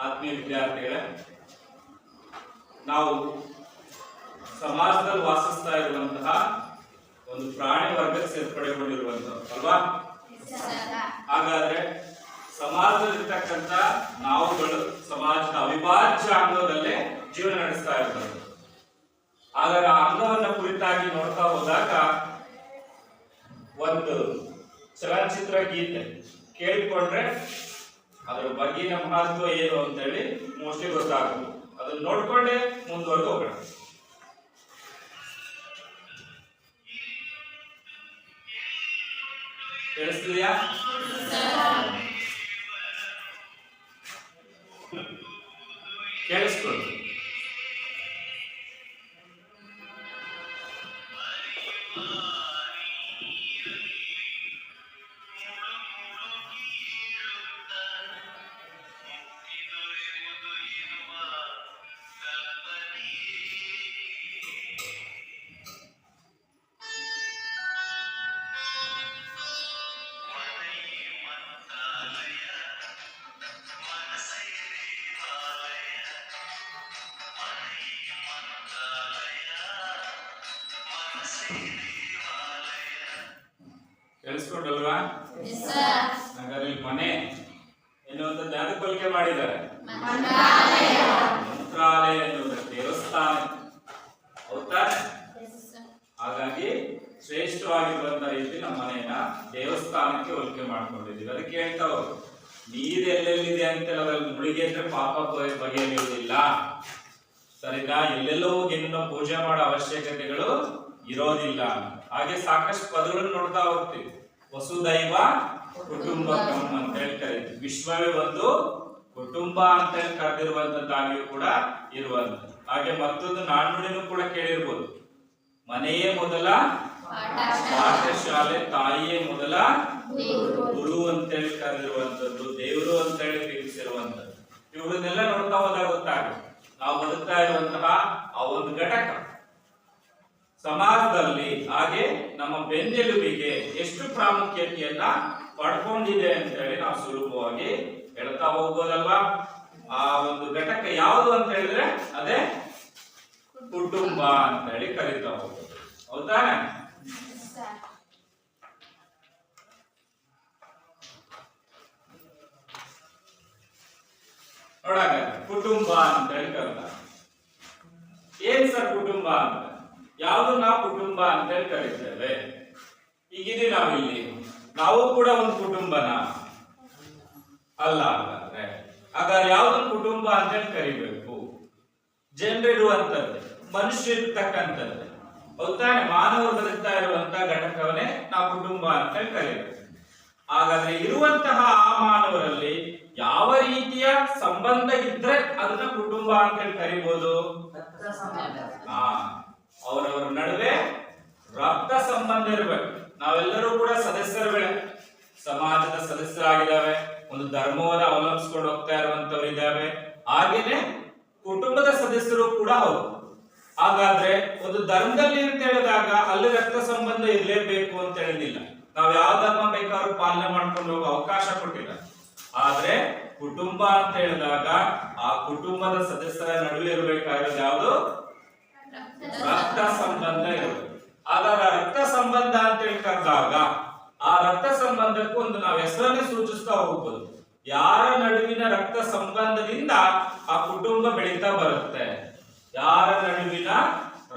ಆತ್ಮೀಯ ವಿದ್ಯಾರ್ಥಿಗಳೇ, ನಾವು ಸಮಾಜದಲ್ಲಿ ವಾಸಿಸ್ತಾ ಇರುವಂತಹ ಒಂದು ಪ್ರಾಣಿ ವರ್ಗಕ್ಕೆ ಸೇರ್ಪಡೆಗೊಂಡಿರುವಂತಹ ಅಲ್ವಾ? ಹಾಗಾದ್ರೆ ಸಮಾಜದಲ್ಲಿರ್ತಕ್ಕಂಥ ನಾವುಗಳು ಸಮಾಜದ ಅವಿಭಾಜ್ಯ ಅಂಗದಲ್ಲೇ ಜೀವನ ನಡೆಸ್ತಾ ಇರ್ತಾರೆ. ಹಾಗಾದ್ರೆ ಆ ಅಂಗವನ್ನ ಕುರಿತಾಗಿ ನೋಡ್ತಾ ಹೋದಾಗ ಒಂದು ಚಲನಚಿತ್ರ ಗೀತೆ ಕೇಳಿಕೊಂಡ್ರೆ ಅದರ ಬಗ್ಗಿನ ಮಹತ್ವ ಏನು ಅಂತ ಹೇಳಿ ಮೋಸ್ಟ್ಲಿ ಗೊತ್ತಾಗ್ತದೆ. ಅದನ್ನ ನೋಡ್ಕೊಂಡೆ ಮುಂದುವರೆದು ಹೋಗೋಣ. ಕೇಳಿಸ್ತಿದ್ಯಾ? ಕೇಳಿಸ್ಕೊಳ್ಳಿ. ಕೇಳಿಸ್ಕೊಂಡಲ್ವಾ? ಹಾಗಾದ್ರೆ ಮನೆ ಎನ್ನುವಂಥದ್ದು ಯಾವ್ದಕ್ಕೆ ಹೋಲಿಕೆ ಮಾಡಿದ್ದಾರೆ? ಮಂತ್ರಾಲಯ ಎನ್ನುವುದಕ್ಕೆ ದೇವಸ್ಥಾನ. ಹೌದಾ? ಹಾಗಾಗಿ ಶ್ರೇಷ್ಠವಾಗಿರುವಂತಹ ರೀತಿ ನಮ್ಮ ಮನೆಯನ್ನ ದೇವಸ್ಥಾನಕ್ಕೆ ಹೋಲಿಕೆ ಮಾಡ್ಕೊಂಡಿದ್ದೀವಿ. ಅದಕ್ಕೆ ಹೇಳ್ತಾವ ನೀರು ಎಲ್ಲೆಲ್ಲಿದೆ ಅಂತೆಲ್ಲ ಅದ್ರಲ್ಲಿ ಮುಳುಗಿ ಅಂದ್ರೆ ಪಾಪ ಬಗೆಹರಿಯುವುದಿಲ್ಲ. ಸರಿನಾ? ಎಲ್ಲೆಲ್ಲೋ ಹೋಗಿ ನಾವು ಪೂಜೆ ಮಾಡೋ ಅವಶ್ಯಕತೆಗಳು ಇರೋದಿಲ್ಲ. ಹಾಗೆ ಸಾಕಷ್ಟು ಪದಗಳನ್ನು ನೋಡ್ತಾ ಹೋಗ್ತೀವಿ. ವಸುದೈವ ಕುಟುಂಬಕಂ ಅಂತ ಹೇಳಿ ಕರೀತೀವಿ. ವಿಶ್ವವೇ ಒಂದು ಕುಟುಂಬ ಅಂತ ಹೇಳಿ ಕರೆದಿರುವಂತದ್ದಾಗಿಯೂ ಕೂಡ ಇರುವಂತ. ಹಾಗೆ ಮತ್ತೊಂದು ನಾಣ್ಣುಡಿನೂ ಕೂಡ ಕೇಳಿರ್ಬೋದು. ಮನೆಯೇ ಮೊದಲ ಪಾಠಶಾಲೆ, ತಾಯಿಯೇ ಮೊದಲ ಗುರು ಅಂತೇಳಿ ಕರೆದಿರುವಂತದ್ದು, ದೇವರು ಅಂತೇಳಿ ತಿಳಿಸಿರುವಂತದ್ದು. ಇವುಗಳನ್ನೆಲ್ಲ ನೋಡ್ತಾ ಹೋದಾಗ ಗೊತ್ತಾಗುತ್ತೆ ನಾವು ಬದುಕ್ತಾ ಇರುವಂತಹ ಆ ಒಂದು ಘಟಕ ಸಮಾಜದಲ್ಲಿ ಹಾಗೆ ನಮ್ಮ ಬೆನ್ನೆಲುಬಿಗೆ ಎಷ್ಟು ಪ್ರಾಮುಖ್ಯತೆಯನ್ನ ಪಡ್ಕೊಂಡಿದೆ ಅಂತ ಹೇಳಿ ನಾವು ಸುಲಭವಾಗಿ ಹೇಳ್ತಾ ಹೋಗ್ಬೋದಲ್ವಾ? ಆ ಒಂದು ಘಟಕ ಯಾವುದು ಅಂತ ಹೇಳಿದ್ರೆ ಅದೇ ಕುಟುಂಬ ಅಂತ ಹೇಳಿ ಕರೀತಾ ಹೋಗ್ಬೋದು. ಹೌದಾ? ನೋಡಾಗ ಕುಟುಂಬ ಅಂತ ಹೇಳಿ ಕರೀತಾರೆ. ಏನ್ ಸರ್ ಕುಟುಂಬ ಅಂತ? ಯಾವುದು ನಾವು ಕುಟುಂಬ ಅಂತ ಹೇಳಿ ಕರೀತೇವೆ. ಈಗಿದೀವಿ ನಾವಿಲ್ಲಿ, ನಾವು ಕೂಡ ಒಂದು ಕುಟುಂಬನ ಅಲ್ಲ? ಹಾಗಾದ್ರೆ ಯಾವ್ದೊಂದು ಕುಟುಂಬ ಅಂತ ಹೇಳಿ ಕರಿಬೇಕು? ಜನರಿರುವಂತದ್ದು, ಮನುಷ್ಯರಿರ್ತಕ್ಕಂಥದ್ದು. ಹೌದಾನೆ? ಮಾನವರು ಬದುಕ್ತಾ ಇರುವಂತಹ ಘಟಕವನ್ನೇ ನಾವು ಕುಟುಂಬ ಅಂತ ಹೇಳಿ ಕರೀಬೇಕು. ಹಾಗಾದ್ರೆ ಇರುವಂತಹ ಆ ಮಾನವರಲ್ಲಿ ಯಾವ ರೀತಿಯ ಸಂಬಂಧ ಇದ್ರೆ ಅದನ್ನ ಕುಟುಂಬ ಅಂತ ಹೇಳಿ ಕರಿಬಹುದು? ಅವರವರ ನಡುವೆ ರಕ್ತ ಸಂಬಂಧ ಇರಬೇಕು. ನಾವೆಲ್ಲರೂ ಕೂಡ ಸದಸ್ಯರುಗಳೇ, ಸಮಾಜದ ಸದಸ್ಯರಾಗಿದ್ದಾವೆ, ಒಂದು ಧರ್ಮವನ್ನು ಅವಲಂಬಿಸಿಕೊಂಡು ಹೋಗ್ತಾ ಇರುವಂತವ್ರು ಇದ್ದಾವೆ. ಹಾಗೇನೆ ಕುಟುಂಬದ ಸದಸ್ಯರು ಕೂಡ ಹೌದು. ಹಾಗಾದ್ರೆ ಒಂದು ಧರ್ಮದಲ್ಲಿ ಅಂತ ಹೇಳಿದಾಗ ಅಲ್ಲಿ ರಕ್ತ ಸಂಬಂಧ ಇರಲೇಬೇಕು ಅಂತ ಹೇಳಿಲ್ಲ. ನಾವು ಯಾವ ಧರ್ಮ ಬೇಕಾದ್ರೂ ಪಾಲನೆ ಮಾಡ್ಕೊಂಡು ಹೋಗೋ ಅವಕಾಶ ಕೊಟ್ಟಿಲ್ಲ. ಆದ್ರೆ ಕುಟುಂಬ ಅಂತ ಹೇಳಿದಾಗ ಆ ಕುಟುಂಬದ ಸದಸ್ಯರ ನಡುವೆ ಇರಬೇಕಾಗಿರೋದು ಯಾವುದು? ರಕ್ತ ಸಂಬಂಧ ಇರೋದು. ಹಾಗಾದ್ರೆ ರಕ್ತ ಸಂಬಂಧ ಅಂತ ಹೇಳಿ ಕರೆದಾಗ ಆ ರಕ್ತ ಸಂಬಂಧಕ್ಕೂ ಒಂದು ನಾವು ಹೆಸರನ್ನೇ ಸೂಚಿಸ್ತಾ ಹೋಗ್ಬೋದು. ಯಾರ ನಡುವಿನ ರಕ್ತ ಸಂಬಂಧದಿಂದ ಆ ಕುಟುಂಬ ಬೆಳೀತಾ ಬರುತ್ತೆ. ಯಾರ ನಡುವಿನ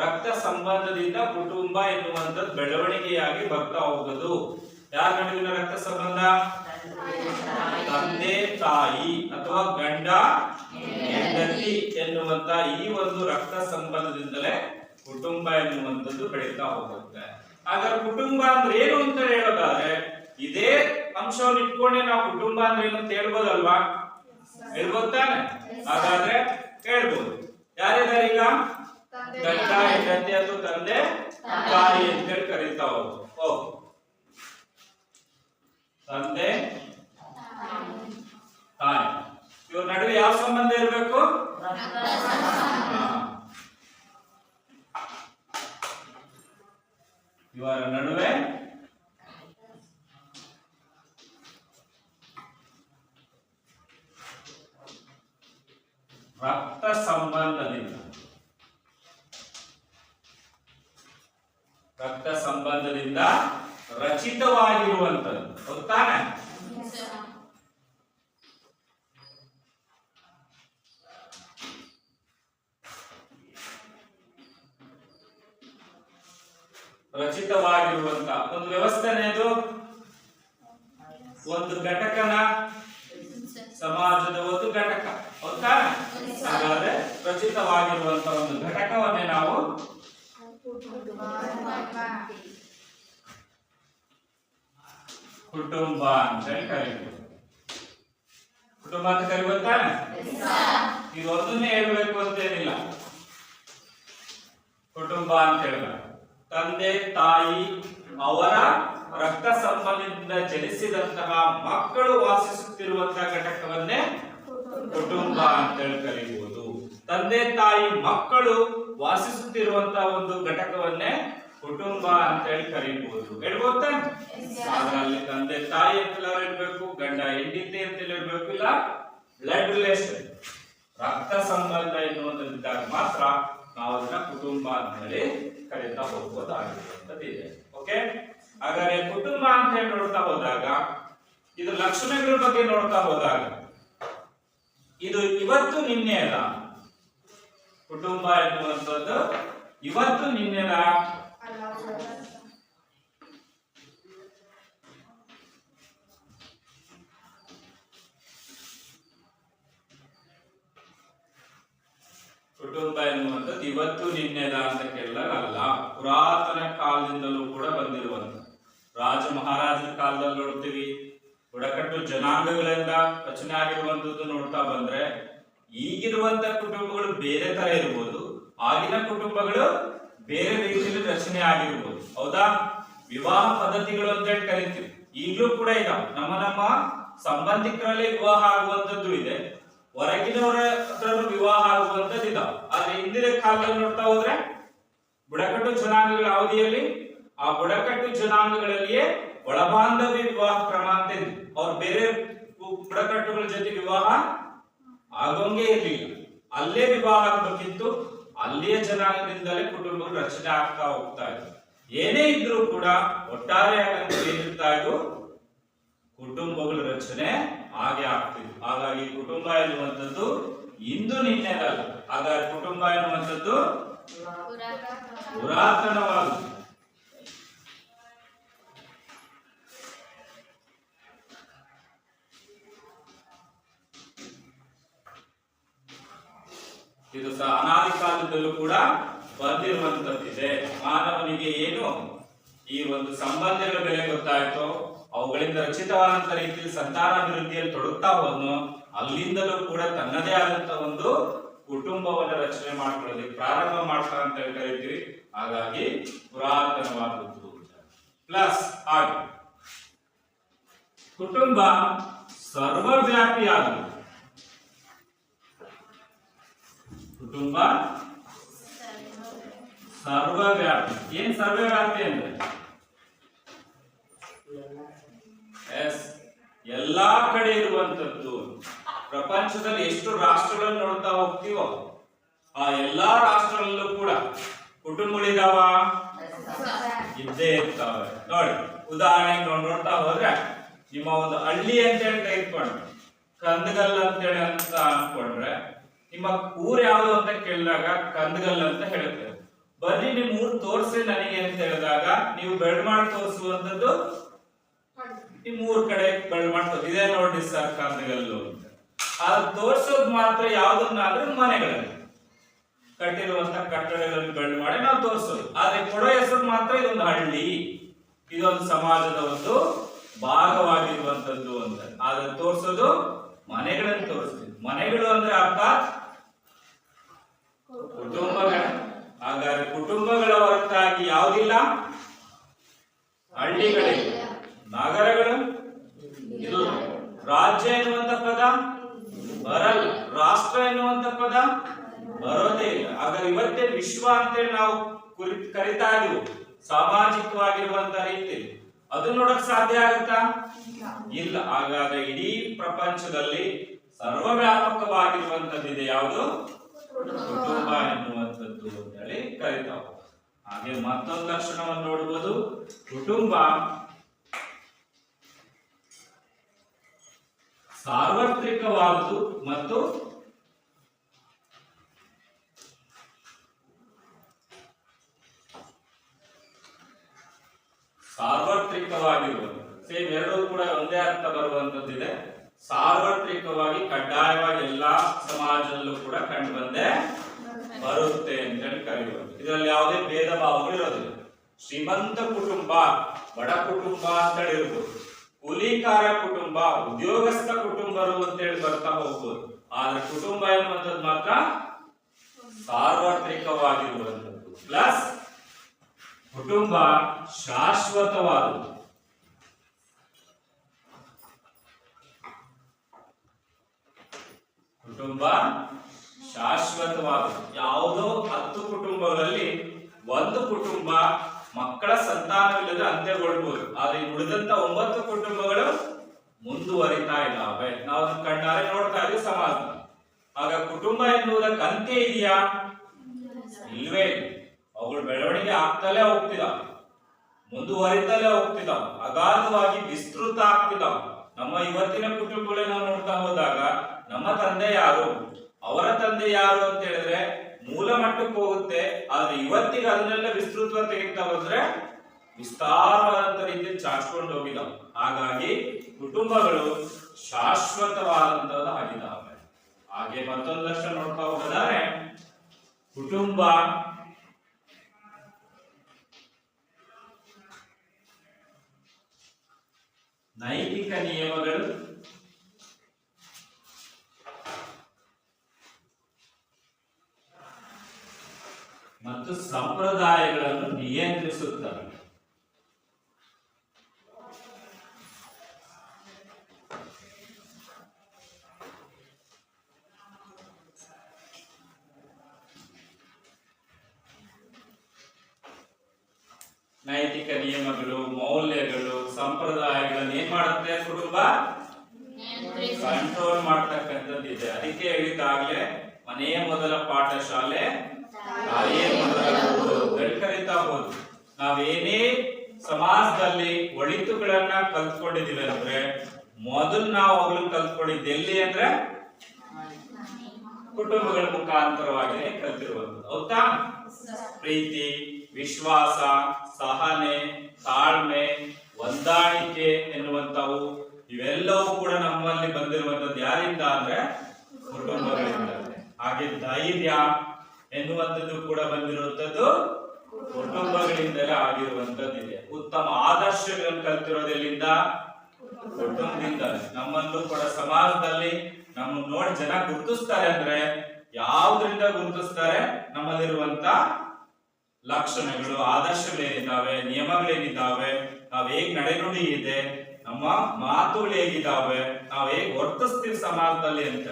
ರಕ್ತ ಸಂಬಂಧದಿಂದ ಕುಟುಂಬ ಎನ್ನುವಂಥದ್ದು ಬೆಳವಣಿಗೆಯಾಗಿ ಬರ್ತಾ ಹೋಗೋದು. ಯಾರ ನಡುವಿನ ರಕ್ತ ಸಂಬಂಧ? ತಂದೆ ತಾಯಿ ಅಥವಾ ಗಂಡ ಹೆಂಡತಿ ಎನ್ನುವಂತ ಈ ಒಂದು ರಕ್ತ ಸಂಬಂಧದಿಂದಲೇ ಕುಟುಂಬ ಎನ್ನುವಂಥದ್ದು ಬೆಳೀತಾ ಹೋಗುತ್ತೆ. ಹಾಗಾದ್ರೆ ಕುಟುಂಬ ಅಂದ್ರೆ ಏನು ಅಂತ ಹೇಳೋದಾದ್ರೆ ಇದೇ ಅಂಶವನ್ನು ಇಟ್ಕೊಂಡೆ ನಾವು ಕುಟುಂಬ ಅಂದ್ರೆ ಏನು ಅಂತ ಹೇಳ್ಬೋದಲ್ವಾ? ಹೇಳ್ಬೋದು ತಾನೆ? ಹಾಗಾದ್ರೆ ಹೇಳ್ಬೋದು. ಯಾರಿದ್ದಾರೆ ಈಗ? ಗಂಡ ಹೆಂಡತಿ ಅಥವಾ ತಂದೆ ತಾಯಿ ಅಂತ ಹೇಳಿ ಕರೀತಾ ಹೋಗ್ಬೋದು. ತಂದೆ ತಾಯಿ ಇವ್ರ ನಡುವೆ ಯಾವ ಸಂಬಂಧ ಇರಬೇಕು? ಇವರ ನಡುವೆ ರಕ್ತ ಸಂಬಂಧದಿಂದ ರಚಿತವಾಗಿರುವಂತದ್ದು. ಗೊತ್ತಾನೆ? ರಚಿತವಾಗಿರುವಂತ ಒಂದು ವ್ಯವಸ್ಥೆನೇ ಅದು. ಒಂದು ಘಟಕನ ಸಮಾಜದ ಒಂದು ಘಟಕ. ಹೌದಾ? ಹಾಗಾದ್ರೆ ರಚಿತವಾಗಿರುವಂತ ಒಂದು ಘಟಕವನ್ನೇ ನಾವು ಕುಟುಂಬ ಅಂತ ಹೇಳಿ ಕರೀತೀವಿ. ಕುಟುಂಬ ಅಂತ ಕರಿಬೋದು ತಾನೆ? ಇದೊಂದನ್ನೇ ಹೇಳ್ಬೇಕು ಅಂತೇನಿಲ್ಲ. ಕುಟುಂಬ ಅಂತ ಹೇಳಿದ್ರೆ ತಂದೆ ತಾಯಿ ಅವರ ರಕ್ತ ಸಂಬಂಧದಿಂದ ಜನಿಸಿದಂತಹ ಮಕ್ಕಳು ವಾಸಿಸುತ್ತಿರುವಂತಹ ಘಟಕವನ್ನೇ ಕುಟುಂಬ ಅಂತ ಹೇಳಿ ಕರೀಬಹುದು. ತಂದೆ ತಾಯಿ ಮಕ್ಕಳು ವಾಸಿಸುತ್ತಿರುವಂತಹ ಒಂದು ಘಟಕವನ್ನೇ ಕುಟುಂಬ ಅಂತ ಹೇಳಿ ಕರೀಬಹುದು. ಹೇಳ್ಬೋದು ತಾನೆ? ಅದರಲ್ಲಿ ತಂದೆ ತಾಯಿ ಅಂತೆಲ್ಲ ಇರ್ಬೇಕು, ಗಂಡ ಹೆಂಡತಿ ಅಂತೆಲ್ಲ ಇರ್ಬೇಕು, ಇಲ್ಲ ಬ್ಲಡ್ ರಿಲೇಷನ್ ರಕ್ತ ಸಂಬಂಧ ಎನ್ನುವುದರಿದ್ದಾಗ ಮಾತ್ರ ನಾವು ಅದನ್ನ ಕುಟುಂಬ ಅಂತ ಹೇಳಿ ಕರೀತಾ ಹೋಗ್ಬೋದಾಗಿರುವಂತದ್ದಿದೆ. ಓಕೆ, ಹಾಗಾದ್ರೆ ಕುಟುಂಬ ಅಂತ ಹೇಳಿ ನೋಡ್ತಾ ಹೋದಾಗ ಇದು ಲಕ್ಷಣಗಳ ಬಗ್ಗೆ ನೋಡ್ತಾ ಹೋದಾಗ ಇದು ಇವತ್ತು ನಿನ್ನೆ ಅಲ್ಲ. ಕುಟುಂಬ ಎನ್ನುವಂಥದ್ದು ಇವತ್ತು ನಿನ್ನೆನ ಕುಟುಂಬ ಎನ್ನುವಂಥದ್ದು ಇವತ್ತು ನಿನ್ನೆದ ಅಂತ ಕೇಳಲ್ಲ. ಪುರಾತನ ಕಾಲದಿಂದಲೂ ಕೂಡ ಬಂದಿರುವಂತ ರಾಜ ಮಹಾರಾಜರ ಕಾಲದಲ್ಲಿ ನೋಡ್ತೀವಿ. ಬುಡಕಟ್ಟು ಜನಾಂಗಗಳಿಂದ ರಚನೆ ಆಗಿರುವಂತದ್ದು ನೋಡ್ತಾ ಬಂದ್ರೆ ಈಗಿರುವಂತ ಕುಟುಂಬಗಳು ಬೇರೆ ತರ ಇರ್ಬೋದು, ಆಗಿನ ಕುಟುಂಬಗಳು ಬೇರೆ ರೀತಿಯಲ್ಲಿ ರಚನೆ ಆಗಿರ್ಬೋದು. ಹೌದಾ? ವಿವಾಹ ಪದ್ಧತಿಗಳು ಅಂತ ಹೇಳಿ ಕರಿತೀವಿ. ಈಗಲೂ ಕೂಡ ಇದಾವೆ. ನಮ್ಮ ಸಂಬಂಧಿಕರಲ್ಲಿ ವಿವಾಹ ಆಗುವಂತದ್ದು ಇದೆ, ಹೊರಗಿನವರ ಹತ್ರ ವಿವಾಹ ಆಗುವಂತದ್ದು ಇದಾವೆ. ಆದ್ರೆ ಹಿಂದಿನ ಕಾಲದಲ್ಲಿ ನೋಡ್ತಾ ಹೋದ್ರೆ ಬುಡಕಟ್ಟು ಜನಾಂಗಗಳ ಅವಧಿಯಲ್ಲಿ ಆ ಬುಡಕಟ್ಟು ಜನಾಂಗಗಳಲ್ಲಿಯೇ ಒಳಬಾಂಧವ್ಯ ವಿವಾಹ ಕ್ರಮ ಅಂತ ಇತ್ತು. ಅವ್ರು ಬೇರೆ ಬುಡಕಟ್ಟುಗಳ ಜೊತೆ ವಿವಾಹ ಆಗೋಂಗೆ ಇರಲಿಲ್ಲ, ಅಲ್ಲೇ ವಿವಾಹ ಆಗಬೇಕಿತ್ತು. ಅಲ್ಲಿಯ ಜನಾಂಗದಿಂದಲೇ ಕುಟುಂಬಗಳು ರಚನೆ ಆಗ್ತಾ ಹೋಗ್ತಾ ಇತ್ತು. ಏನೇ ಇದ್ರೂ ಕೂಡ ಒಟ್ಟಾರೆಯಾಗಿ ಏನಿರ್ತಾ ಇದ್ದು ಕುಟುಂಬಗಳ ರಚನೆ ಹಾಗೆ ಆಗ್ತಿತ್ತು. ಹಾಗಾಗಿ ಕುಟುಂಬ ಎನ್ನುವಂಥದ್ದು ಇಂದು ನಿನ್ನೆದಲ್ಲ. ಹಾಗಾಗಿ ಕುಟುಂಬ ಎನ್ನುವಂಥದ್ದು ಪುರಾತನವಾದ ಇದು ಸಹ ಅನಾದಿ ಕಾಲದಲ್ಲೂ ಕೂಡ ಬಂದಿರುವಂತದ್ದಿದೆ. ಮಾನವನಿಗೆ ಏನು ಈ ಒಂದು ಸಂಬಂಧಗಳ ಬೆಲೆ ಗೊತ್ತಾಯ್ತೋ, ಅವುಗಳಿಂದ ರಚಿತವಾದಂತ ರೀತಿಯಲ್ಲಿ ಸಂತಾನಾಭಿವೃದ್ಧಿಯಲ್ಲಿ ತೊಡಗ್ತಾ ಹೋದ್ನೋ, ಅಲ್ಲಿಂದಲೂ ಕೂಡ ತನ್ನದೇ ಆದಂತ ಒಂದು ಕುಟುಂಬವನ್ನು ರಚನೆ ಮಾಡ್ಕೊಳ್ಳೋದಕ್ಕೆ ಪ್ರಾರಂಭ ಮಾಡ್ತಾರೆ ಅಂತ ಹೇಳಿ ಕರಿತೀವಿ. ಹಾಗಾಗಿ ಪುರಾತನವಾದದ್ದು ಪ್ಲಸ್ ಆಗಿ ಕುಟುಂಬ ಸರ್ವವ್ಯಾಪಿಯಾದದ್ದು. ಕುಟುಂಬ ಸರ್ವವ್ಯಾಪಿ. ಏನ್ ಸರ್ವವ್ಯಾಪಿ ಅಂದ್ರೆ ಎಲ್ಲಾ ಕಡೆ ಇರುವಂತದ್ದು. ಪ್ರಪಂಚದಲ್ಲಿ ಎಷ್ಟು ರಾಷ್ಟ್ರಗಳನ್ನು ನೋಡ್ತಾ ಹೋಗ್ತೀವೋ ಆ ಎಲ್ಲಾ ರಾಷ್ಟ್ರಗಳಲ್ಲೂ ಕೂಡ ಕುಟುಂಬಗಳಿದಾವ, ಇದ್ದೇ ಇರ್ತಾವೆ. ನೋಡಿ, ಉದಾಹರಣೆಗೆ ನೋಡ್ತಾ ಹೋದ್ರೆ ನಿಮ್ಮ ಒಂದು ಹಳ್ಳಿ ಅಂತ ಹೇಳಿ ತೆಗೆದುಕೊಂಡ್ರೆ, ಕಂದಗಲ್ ಅಂತೇಳಿ ಅಂತ ಅನ್ಕೊಂಡ್ರೆ, ನಿಮ್ಮ ಊರ್ ಯಾವುದು ಅಂತ ಕೇಳಿದಾಗ ಕಂದಗಲ್ ಅಂತ ಹೇಳ್ತೇವೆ. ಬರ್ರಿ ನಿಮ್ ಊರ್ ತೋರ್ಸಿ ನನಗೆ ಅಂತ ಹೇಳಿದಾಗ ನೀವು ಬೆಳ್ ಮಾಡಿ ತೋರಿಸುವಂತದ್ದು ನಿಮ್ ಊರ್ ಕಡೆ ಬೆಳ್ ಮಾಡಿ ಇದೇ ನೋಡಿ ಸರ್ ಕಂದಗಲ್ಲು ಅಂತ. ಅದು ತೋರ್ಸೋದು ಮಾತ್ರ ಯಾವ್ದನ್ನಾದ್ರೂ ಮನೆಗಳಲ್ಲಿ ಕಟ್ಟಿರುವಂತ ಕಟ್ಟಡಗಳನ್ನು ಬೆಳ್ ಮಾಡಿ ನಾವು ತೋರಿಸೋದು. ಆದ್ರೆ ಕೊಡೋ ಹೆಸರು ಮಾತ್ರ ಇದೊಂದು ಹಳ್ಳಿ, ಇದೊಂದು ಸಮಾಜದ ಒಂದು ಭಾಗವಾಗಿರುವಂತದ್ದು ಅಂತ. ಆದ್ರೆ ತೋರ್ಸೋದು ಮನೆಗಳನ್ನು ತೋರಿಸ್ತೀವಿ. ಮನೆಗಳು ಅಂದ್ರೆ ಅರ್ಥ ಕುಟುಂಬಗಳ. ಹಾಗಾದ್ರೆ ಕುಟುಂಬಗಳ ಹೊರತಾಗಿ ಯಾವುದಿಲ್ಲ, ಹಳ್ಳಿಗಳಿಲ್ಲ, ನಗರಗಳು ಇಲ್ಲ, ರಾಜ್ಯ ಎನ್ನುವಂತ ಪದ ಬರಲ್ಲ, ರಾಷ್ಟ್ರ ಎನ್ನುವಂತ ಪದ ಬರೋದೇ ಇಲ್ಲ. ಹಾಗಾದ್ರೆ ಇವತ್ತೇ ವಿಶ್ವ ಅಂತೇಳಿ ನಾವು ಕರಿತಾ ಇದೀವಿ ಸಾಮಾಜಿಕವಾಗಿರುವಂತ ರೀತಿಯಲ್ಲಿ. ಅದು ನೋಡಕ್ ಸಾಧ್ಯ ಆಗುತ್ತಾ? ಇಲ್ಲ. ಹಾಗಾದ್ರೆ ಇಡೀ ಪ್ರಪಂಚದಲ್ಲಿ ಸರ್ವವ್ಯಾಪಕ ಸಾರ್ವತ್ರಿಕವಾಗಿರುವಂತದ್ದಿದೆ ಯಾವುದು ಕುಟುಂಬ ಎನ್ನುವಂಥದ್ದು ಅಂತ ಹೇಳಿ ಕರೀತಾವ. ಹಾಗೆ ಮತ್ತೊಂದು ಲಕ್ಷಣವನ್ನು ನೋಡಬಹುದು. ಕುಟುಂಬ ಸಾರ್ವತ್ರಿಕವಾದುದು ಮತ್ತು ಸಾರ್ವತ್ರಿಕವಾಗಿರುವುದು. ಸೇಮ್ ಎರಡೂ ಕೂಡ ಒಂದೇ ಅರ್ಥ ಬರುವಂತದ್ದಿದೆ. ಸಾರ್ವತ್ರಿಕವಾಗಿ ಕಡ್ಡಾಯವಾಗಿ ಎಲ್ಲಾ ಸಮಾಜದಲ್ಲೂ ಕೂಡ ಕಂಡು ಬಂದೇ ಬರುತ್ತೆ ಅಂತ ಹೇಳಿ ಕರೆಯುವುದು. ಇದರಲ್ಲಿ ಯಾವುದೇ ಭೇದ ಭಾವಗಳು ಇರೋದಿಲ್ಲ. ಶ್ರೀಮಂತ ಕುಟುಂಬ, ಬಡ ಕುಟುಂಬ ಅಂತ ಹೇಳಿ ಇರ್ಬೋದು, ಕೂಲಿಕಾರ ಕುಟುಂಬ, ಉದ್ಯೋಗಸ್ಥ ಕುಟುಂಬರು ಅಂತ ಹೇಳಿ ಬರ್ತಾ ಹೋಗ್ಬೋದು. ಆದ್ರೆ ಕುಟುಂಬ ಎನ್ನುವಂಥದ್ದು ಮಾತ್ರ ಸಾರ್ವತ್ರಿಕವಾಗಿರುವಂಥದ್ದು. ಪ್ಲಸ್ ಕುಟುಂಬ ಶಾಶ್ವತವಾದದ್ದು. ಕುಟುಂಬ ಶಾಶ್ವತವಾದದ್ದು. ಯಾವುದೋ 10 ಕುಟುಂಬಗಳಲ್ಲಿ ಒಂದು ಕುಟುಂಬ ಮಕ್ಕಳ ಸಂತಾನವಿಲ್ಲದೆ ಅಂತ್ಯಗೊಳ್ಬಹುದು, ಆದ್ರೆ ಉಳಿದಂತ 9 ಕುಟುಂಬಗಳು ಮುಂದುವರಿತಾ ಇದ್ದಾವೆ. ನಾವು ಕಣ್ಣಾರೆ ನೋಡ್ತಾ ಇದ್ದೀವಿ ಸಮಾಜ. ಆಗ ಕುಟುಂಬ ಎನ್ನುವುದಕ್ಕೆ ಅಂತ್ಯ ಇದೆಯಾ? ಇಲ್ವೇ ಇಲ್ಲ. ಅವುಗಳು ಬೆಳವಣಿಗೆ ಆಗ್ತಲೇ ಹೋಗ್ತಿದಾವೆ, ಮುಂದುವರಿತಲೇ ಹೋಗ್ತಿದಾವೆ, ಅಗಾಧವಾಗಿ ವಿಸ್ತೃತ ಆಗ್ತಿದಾವೆ. ನಮ್ಮ ಇವತ್ತಿನ ಕುಟುಂಬಗಳೇ ನಾವು ನೋಡ್ತಾ ಹೋದಾಗ ನಮ್ಮ ತಂದೆ ಯಾರು, ಅವರ ತಂದೆ ಯಾರು ಅಂತ ಹೇಳಿದ್ರೆ ಮೂಲ ಮಟ್ಟಕ್ಕೆ ಹೋಗುತ್ತೆ. ಆದ್ರೆ ಇವತ್ತಿಗೆ ಅದನ್ನೆಲ್ಲ ವಿಸ್ತೃತ ತೆಗಿತಾ ಹೋದ್ರೆ ವಿಸ್ತಾರವಾದಂತ ರೀತಿಯಲ್ಲಿ ಚಾಚ್ಕೊಂಡು ಹೋಗಿದಾವೆ. ಹಾಗಾಗಿ ಕುಟುಂಬಗಳು ಶಾಶ್ವತವಾದಂತದ್ದು ಆಗಿದ್ದಾವೆ. ಹಾಗೆ ಮತ್ತೊಂದು ಲಕ್ಷಣ ನೋಡ್ತಾ ಹೋದರೆ ಕುಟುಂಬ ನೈತಿಕ ನಿಯಮಗಳು ಮತ್ತು ಸಂಪ್ರದಾಯಗಳನ್ನು ನಿಯಂತ್ರಿಸುತ್ತವೆ. ನೈತಿಕ ನಿಯಮಗಳು, ಮೌಲ್ಯಗಳು, ಸಂಪ್ರದಾಯಗಳನ್ನು ಏನ್ ಮಾಡುತ್ತೆ ಕುಟುಂಬ? ಕಂಟ್ರೋಲ್ ಮಾಡ್ತಕ್ಕಂಥದ್ದಿದೆ. ಅದಕ್ಕೆ ಹೇಳಿದಾಗಲೇ ಮನೆಯ ಮೊದಲ ಪಾಠಶಾಲೆ ತಾಯಿಯೇ ಮೊದಲ ಗೂಡು ಕರಿತಾ ಹೋದ್ರು. ನಾವೇನೇ ಸಮಾಜದಲ್ಲಿ ಒಳಿತುಗಳನ್ನ ಕಲ್ತ್ಕೊಂಡಿದೀವಿ ಅಂದ್ರೆ ಮೊದಲು ನಾವು ಅವುಗಳನ್ನ ಕಲ್ತ್ಕೊಂಡಿದ್ದು ಎಲ್ಲಿ ಅಂದ್ರೆ ಕುಟುಂಬಗಳ ಮುಖಾಂತರವಾಗಿ ಕಲ್ತಿರುವಂಥದ್ದು. ಹೌದಾ? ಪ್ರೀತಿ, ವಿಶ್ವಾಸ, ಸಹನೆ, ತಾಳ್ಮೆ, ಹೊಂದಾಣಿಕೆ ಎನ್ನುವಂಥವು ಇವೆಲ್ಲವೂ ಕೂಡ ನಮ್ಮಲ್ಲಿ ಬಂದಿರುವಂತದ್ದು ಯಾರಿಂದ ಅಂದ್ರೆ ಕುಟುಂಬಗಳಿಂದ. ಹಾಗೆ ಧೈರ್ಯ ಎನ್ನುವಂಥದ್ದು ಕೂಡ ಬಂದಿರುವಂತದ್ದು ಕುಟುಂಬಗಳಿಂದಲೇ ಆಗಿರುವಂತದ್ದಿದೆ. ಉತ್ತಮ ಆದರ್ಶಗಳನ್ನು ಕಲ್ತಿರೋದೆಲ್ಲಿಂದ? ಕುಟುಂಬದಿಂದ. ನಮ್ಮನ್ನು ಕೂಡ ಸಮಾಜದಲ್ಲಿ ನಮ್ಮ ನೋಡಿ ಜನ ಗುರುತಿಸ್ತಾರೆ ಅಂದ್ರೆ ಯಾವುದರಿಂದ ಗುರುತಿಸ್ತಾರೆ? ನಮ್ಮಲ್ಲಿರುವಂತ ಲಕ್ಷಣಗಳು, ಆದರ್ಶಗಳೇನಿದ್ದಾವೆ, ನಿಯಮಗಳೇನಿದ್ದಾವೆ, ನಾವ್ ಹೇಗ್ ನಡೆನುಡಿ ಇದೆ, ನಮ್ಮ ಮಾತುಗಳು ಹೇಗಿದ್ದಾವೆ, ನಾವ್ ಹೇಗ್ ವರ್ತಿಸ್ತೀವಿ ಸಮಾಜದಲ್ಲಿ ಅಂತ.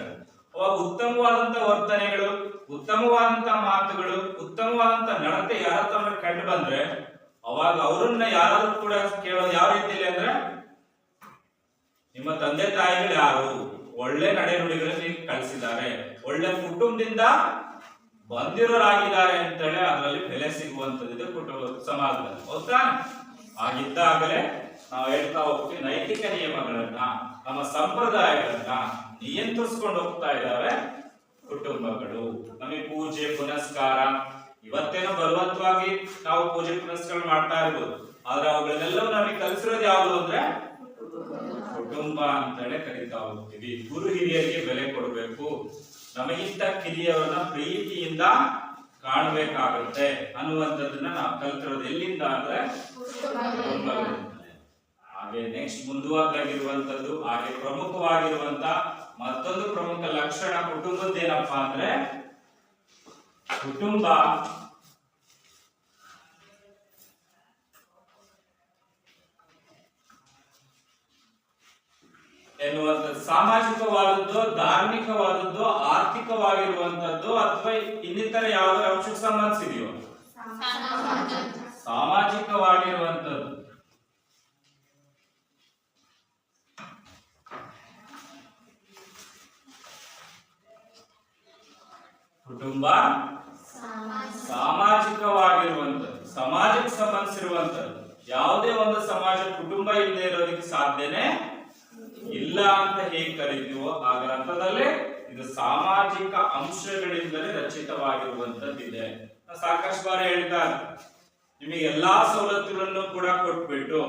ಅವಾಗ ಉತ್ತಮವಾದಂತ ವರ್ತನೆಗಳು, ಉತ್ತಮವಾದಂತ ಮಾತುಗಳು, ಉತ್ತಮವಾದಂತ ನಡತೆ ಯಾರ ತಮ್ಮ ಕಂಡು ಬಂದ್ರೆ ಅವಾಗ ಅವರನ್ನ ಯಾರಾದ್ರೂ ಕೂಡ ಕೇಳೋದು ಯಾವ ರೀತಿಯಲ್ಲಿ ಅಂದ್ರೆ ನಿಮ್ಮ ತಂದೆ ತಾಯಿಗಳು ಯಾರು, ಒಳ್ಳೆ ನಡೆನುಡಿಗಳನ್ನು ಕಳಿಸಿದ್ದಾರೆ, ಒಳ್ಳೆ ಕುಟುಂಬದಿಂದ ಬಂದಿರೋರಾಗಿದ್ದಾರೆ ಅಂತೇಳಿ ಅದರಲ್ಲಿ ಬೆಲೆ ಸಿಗುವಂತದ್ದು ಕುಟುಂಬ ಸಮಾಜದಲ್ಲಿ. ಹೌದಾ? ಹಾಗಿದ್ದಾಗಲೇ ನಾವು ಹೇಳ್ತಾ ಹೋಗ್ತೀವಿ ನೈತಿಕ ನಿಯಮಗಳನ್ನ, ನಮ್ಮ ಸಂಪ್ರದಾಯಗಳನ್ನ ನಿಯಂತ್ರಿಸ್ಕೊಂಡು ಹೋಗ್ತಾ ಇದ್ದಾವೆ ಕುಟುಂಬಗಳು. ನಮಗೆ ಪೂಜೆ ಪುನಸ್ಕಾರ ಇವತ್ತೇನೋ ಬಲವಂತವಾಗಿ ನಾವು ಪೂಜೆ ಪುನಸ್ಕಾರ ಮಾಡ್ತಾ ಇರ್ಬೋದು, ಆದ್ರೆ ಅವುಗಳನ್ನೆಲ್ಲ ನಮಗೆ ಕಲಿಸಿರೋದು ಯಾವುದು ಅಂದ್ರೆ ಕುಟುಂಬ ಅಂತೇಳಿ ಕರೀತಾ ಹೋಗ್ತೀವಿ. ಗುರು ಹಿರಿಯರಿಗೆ ಬೆಲೆ ಕೊಡಬೇಕು, ನಮಗಿಂತ ಕಿರಿಯವರನ್ನ ಪ್ರೀತಿಯಿಂದ ಕಾಣಬೇಕಾಗುತ್ತೆ ಅನ್ನುವಂಥದ್ದನ್ನ ನಾವು ಕಲ್ತಿರೋದು ಎಲ್ಲಿಂದ ಅಂದ್ರೆ ಕುಟುಂಬಗಳಿಂದ. ಹಾಗೆ ನೆಕ್ಸ್ಟ್ ಮುಂದುವರೆದಿರುವಂತದ್ದು, ಹಾಗೆ ಪ್ರಮುಖವಾಗಿರುವಂತ ಮತ್ತೊಂದು ಪ್ರಮುಖ ಲಕ್ಷಣ ಕುಟುಂಬದ್ದೇನಪ್ಪಾ ಅಂದ್ರೆ ಕುಟುಂಬ ಎನ್ನುವಂಥದ್ದು ಸಾಮಾಜಿಕವಾದದ್ದು, ಧಾರ್ಮಿಕವಾದದ್ದು, ಆರ್ಥಿಕವಾಗಿರುವಂತದ್ದು ಅಥವಾ ಇನ್ನಿತರ ಯಾವುದೇ ಅಂಶಕ್ಕೆ ಸಂಬಂಧಿಸಿದೆಯೋ ಸಾಮಾಜಿಕವಾಗಿರುವಂತದ್ದು. ಕುಟುಂಬ ಸಾಮಾಜಿಕವಾಗಿರುವಂತದ್ದು, ಸಮಾಜಕ್ಕೆ ಸಂಬಂಧಿಸಿರುವಂತದ್ದು. ಯಾವುದೇ ಒಂದು ಸಮಾಜ ಕುಟುಂಬ ಇಲ್ಲದೆ ಇರೋದಕ್ಕೆ ಸಾಧ್ಯನೇ ಇಲ್ಲ ಅಂತ ಹೇಗೆ ಕರಿತೀವೋ ಆ ಗ್ರಂಥದಲ್ಲೇ ಇದು ಸಾಮಾಜಿಕ ಅಂಶಗಳಿಂದಲೇ ರಚಿತವಾಗಿರುವಂತದ್ದಿದೆ. ಸಾಕಷ್ಟು ಬಾರಿ ಹೇಳ್ತಾರೆ, ನಿಮಗೆ ಎಲ್ಲಾ ಸವಲತ್ತುಗಳನ್ನು ಕೂಡ ಕೊಟ್ಬಿಟ್ಟು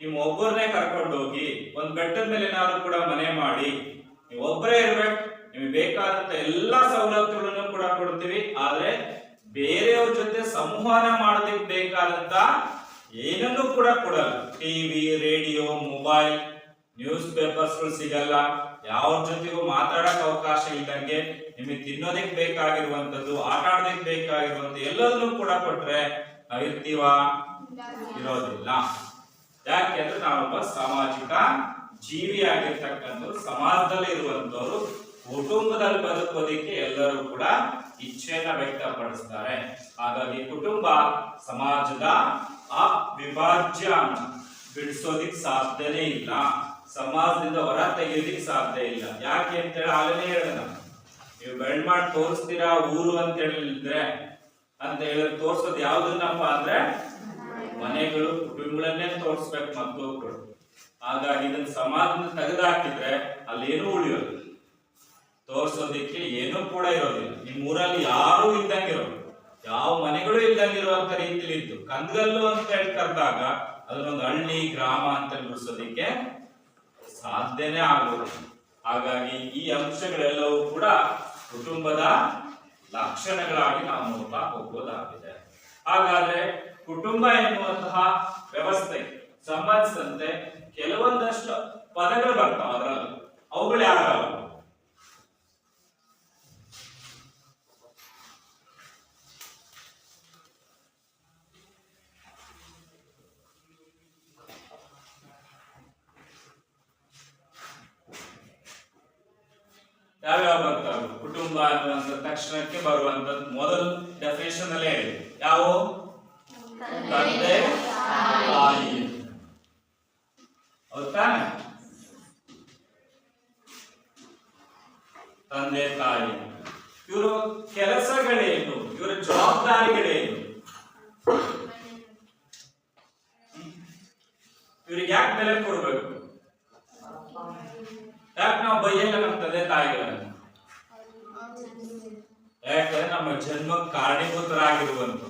ನೀವು ಒಬ್ಬರನ್ನೇ ಕರ್ಕೊಂಡು ಹೋಗಿ ಒಂದ್ ಬೆಟ್ಟದ ಮೇಲೆ ಏನಾದ್ರು ಕೂಡ ಮನೆ ಮಾಡಿ, ನೀವು ಒಬ್ಬರೇ ಇರ್ಬೇಕು, ನಿಮಗೆ ಬೇಕಾದಂತ ಎಲ್ಲಾ ಸವಲತ್ತುಗಳನ್ನು ಕೂಡ ಕೊಡ್ತೀವಿ, ಆದ್ರೆ ಬೇರೆಯವ್ರ ಜೊತೆ ಸಂವಹನ ಮಾಡೋದಕ್ಕೆ ಬೇಕಾದಂತ ಏನನ್ನೂ ಕೂಡ ಕೊಡಲ್ಲ. ಟಿವಿ, ರೇಡಿಯೋ, ಮೊಬೈಲ್, ನ್ಯೂಸ್ ಪೇಪರ್ಸ್ಗಳು ಸಿಗಲ್ಲ, ಯಾವ ಜೊತೆಗೂ ಮಾತಾಡಕ್ ಅವಕಾಶ ಇಲ್ದಂಗೆ ನಿಮಗೆ ತಿನ್ನೋದಕ್ಕೆ ಬೇಕಾಗಿರುವಂತದ್ದು, ಆಟ ಆಡೋದಕ್ಕೆ ಬೇಕಾಗಿರುವಂತ ಎಲ್ಲದನ್ನು ಕೂಡ ಕೊಟ್ರೆ ನಾವಿರ್ತೀವ? ಇರೋದಿಲ್ಲ. ಯಾಕೆಂದ್ರೆ ನಾವೊಬ್ಬ ಸಾಮಾಜಿಕ ಜೀವಿ ಆಗಿರ್ತಕ್ಕಂಥವ್ರು, ಸಮಾಜದಲ್ಲಿ ಇರುವಂತವ್ರು, ಕುಟುಂಬದಲ್ಲಿ ಬದುಕೋದಿಕ್ಕೆ ಎಲ್ಲರೂ ಕೂಡ ಇಚ್ಛೆಯನ್ನ ವ್ಯಕ್ತಪಡಿಸ್ತಾರೆ. ಹಾಗಾಗಿ ಕುಟುಂಬ ಸಮಾಜದ ಅವಿಭಾಜ್ಯ ಅಂಶ, ಬಿಡಿಸೋದಿಕ್ ಸಾಧ್ಯನೇ ಇಲ್ಲ, ಸಮಾಜದಿಂದ ಹೊರ ತೆಗೆಯೋದಿಕ್ ಸಾಧ್ಯ ಇಲ್ಲ. ಯಾಕೆ ಅಂತ ಹೇಳಿ ಆಗಲೇ ಹೇಳಿದ, ನೀವು ಬೆಳ್ ಮಾಡಿ ತೋರಿಸ್ತೀರಾ ಊರು ಅಂತ ಹೇಳಿದ್ರೆ ಅಂತ ಹೇಳಿದ್ರೆ ತೋರ್ಸೋದು ಯಾವ್ದನ್ನಪ್ಪ ಅಂದ್ರೆ ಮನೆಗಳು, ಕುಟುಂಬಗಳನ್ನೇ ತೋರಿಸ್ಬೇಕು ಮಕ್ಕಳು. ಹಾಗಾಗಿ ಇದನ್ನ ಸಮಾಜದಿಂದ ತೆಗೆದಾಕಿದ್ರೆ ಅಲ್ಲಿ ಏನೂ ಉಳಿಯೋದು, ತೋರ್ಸೋದಿಕ್ಕೆ ಏನೂ ಕೂಡ ಇರೋದಿಲ್ಲ. ನಿಮ್ ಊರಲ್ಲಿ ಯಾರು ಇದ್ದಂಗಿರೋದು, ಯಾವ ಮನೆಗಳು ಇದ್ದಂಗಿರುವಂತ ರೀತಿಲಿ ಇದ್ದು ಕಂದಗಲ್ಲು ಅಂತ ಹೇಳಿ ಕರೆದಾಗ ಅದನ್ನೊಂದು ಹಳ್ಳಿ, ಗ್ರಾಮ ಅಂತ ಬಿಡಿಸೋದಿಕ್ಕೆ ಸಾಧ್ಯನೇ ಆಗೋದು. ಹಾಗಾಗಿ ಈ ಅಂಶಗಳೆಲ್ಲವೂ ಕೂಡ ಕುಟುಂಬದ ಲಕ್ಷಣಗಳಾಗಿ ನಾವು ನೋಡ್ತಾ ಹೋಗೋದಾಗಿದೆ. ಹಾಗಾದ್ರೆ ಕುಟುಂಬ ಎನ್ನುವಂತಹ ವ್ಯವಸ್ಥೆ ಸಂಬಂಧಿಸಿದಂತೆ ಕೆಲವೊಂದಷ್ಟು ಪದಗಳು ಬರ್ತಾವ, ಅದರಲ್ಲಿ ಅವುಗಳು ಯಾವ್ಯಾವ? ಯಾವ್ಯಾವ ಬರ್ತಾವೆ? ಕುಟುಂಬ ಅನ್ನುವಂಥ ತಕ್ಷಣಕ್ಕೆ ಬರುವಂತದ್ದು ಮೊದಲು ಡೆಫಿನೇಷನ್ ಅಲ್ಲೇ ಹೇಳಿ, ಯಾವ? ತಂದೆ, ತಾಯಿ. ಹೌದಾ? ತಂದೆ ತಾಯಿ ಇವರು ಕೆಲಸಗಳೇನು, ಇವರ ಜವಾಬ್ದಾರಿಗಳೇನು, ಇವ್ರಿಗೆ ಯಾಕೆ ಬೆಲೆ ಕೊಡ್ಬೇಕು? ಯಾಕೆ ನಾವು ಬೈಯಲ್ಲ ನಮ್ಮ ತಂದೆ ತಾಯಿಗಳನ್ನು? ಯಾಕಂದ್ರೆ ನಮ್ಮ ಜನ್ಮಕ್ಕೆ ಕಾರಣೀಭೂತರಾಗಿರುವಂತ,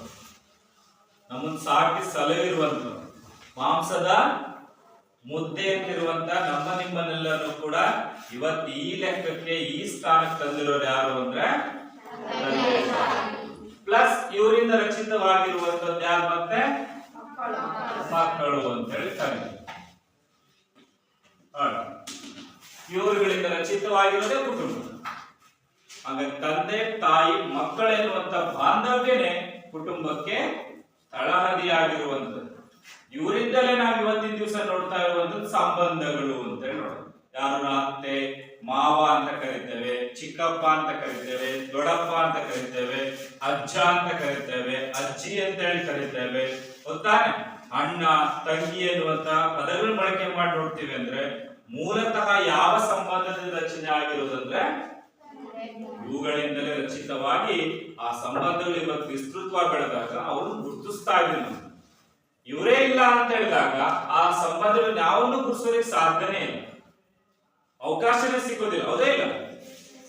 ನಮ್ಮನ್ನು ಸಾಕಿ ಸಲಹಿರುವಂತ, ಮಾಂಸದ ಮುದ್ದೆ ಅಂತಿರುವಂತ ನಮ್ಮ ನಿಮ್ಮನ್ನೆಲ್ಲರೂ ಕೂಡ ಇವತ್ತು ಈ ಲೆಕ್ಕಕ್ಕೆ, ಈ ಸ್ಥಾನಕ್ಕೆ ತಂದಿರೋರು ಯಾರು ಅಂದ್ರೆ ಪ್ಲಸ್ ಇವರಿಂದ ರಚಿತವಾಗಿರುವಂತದ್ದು ಯಾರು? ಮತ್ತೆ ಮಕ್ಕಳು ಅಂತ ಹೇಳಿ ಕರೀತಾರೆ. ಇವರುಗಳಿಂದ ರಚಿತವಾಗಿರೋದೇ ಕುಟುಂಬ. ಹಾಗಾಗಿ ತಂದೆ ತಾಯಿ ಮಕ್ಕಳೆನ್ನುವಂತ ಬಾಂಧವ್ಯನೇ ಕುಟುಂಬಕ್ಕೆ ತಳಹದಿಯಾಗಿರುವಂತದ್ದು. ಇವರಿಂದಲೇ ನಾವು ಇವತ್ತಿನ ದಿವಸ ನೋಡ್ತಾ ಇರುವಂತದ್ದು ಸಂಬಂಧಗಳು ಅಂತ ಹೇಳಿ ನೋಡೋದು. ಯಾರನ್ನ ಅತ್ತೆ ಮಾವ ಅಂತ ಕರಿತೇವೆ, ಚಿಕ್ಕಪ್ಪ ಅಂತ ಕರಿತೇವೆ, ದೊಡ್ಡಪ್ಪ ಅಂತ ಕರಿತೇವೆ, ಅಜ್ಜ ಅಂತ ಕರಿತೇವೆ, ಅಜ್ಜಿ ಅಂತ ಹೇಳಿ ಕರಿತೇವೆ. ಗೊತ್ತಾನೆ? ಅಣ್ಣ ತಂಗಿ ಎನ್ನುವಂತ ಪದಗಳು ಬಳಕೆ ಮಾಡಿ ನೋಡ್ತೀವಿ. ಅಂದ್ರೆ ಮೂಲತಃ ಯಾವ ಸಂಬಂಧದ ರಚನೆ ಆಗಿರುವುದಂದ್ರೆ ಇವುಗಳಿಂದಲೇ ರಚಿತವಾಗಿ ಆ ಸಂಬಂಧಗಳು ಇವತ್ತು ವಿಸ್ತೃತವಾಗಿ ಬೆಳೆದಾಗ ಅವರು ಗುರುತಿಸ್ತಾ ಇದ್ರು. ಇವರೇ ಇಲ್ಲ ಅಂತ ಹೇಳಿದಾಗ ಆ ಸಂಬಂಧಗಳನ್ನ ಯಾವನ್ನು ಗುರುತಿಸೋದಕ್ಕೆ ಸಾಧ್ಯನೇ ಇಲ್ಲ, ಅವಕಾಶನೇ ಸಿಗೋದಿಲ್ಲ. ಹೌದೇ ಇಲ್ಲ?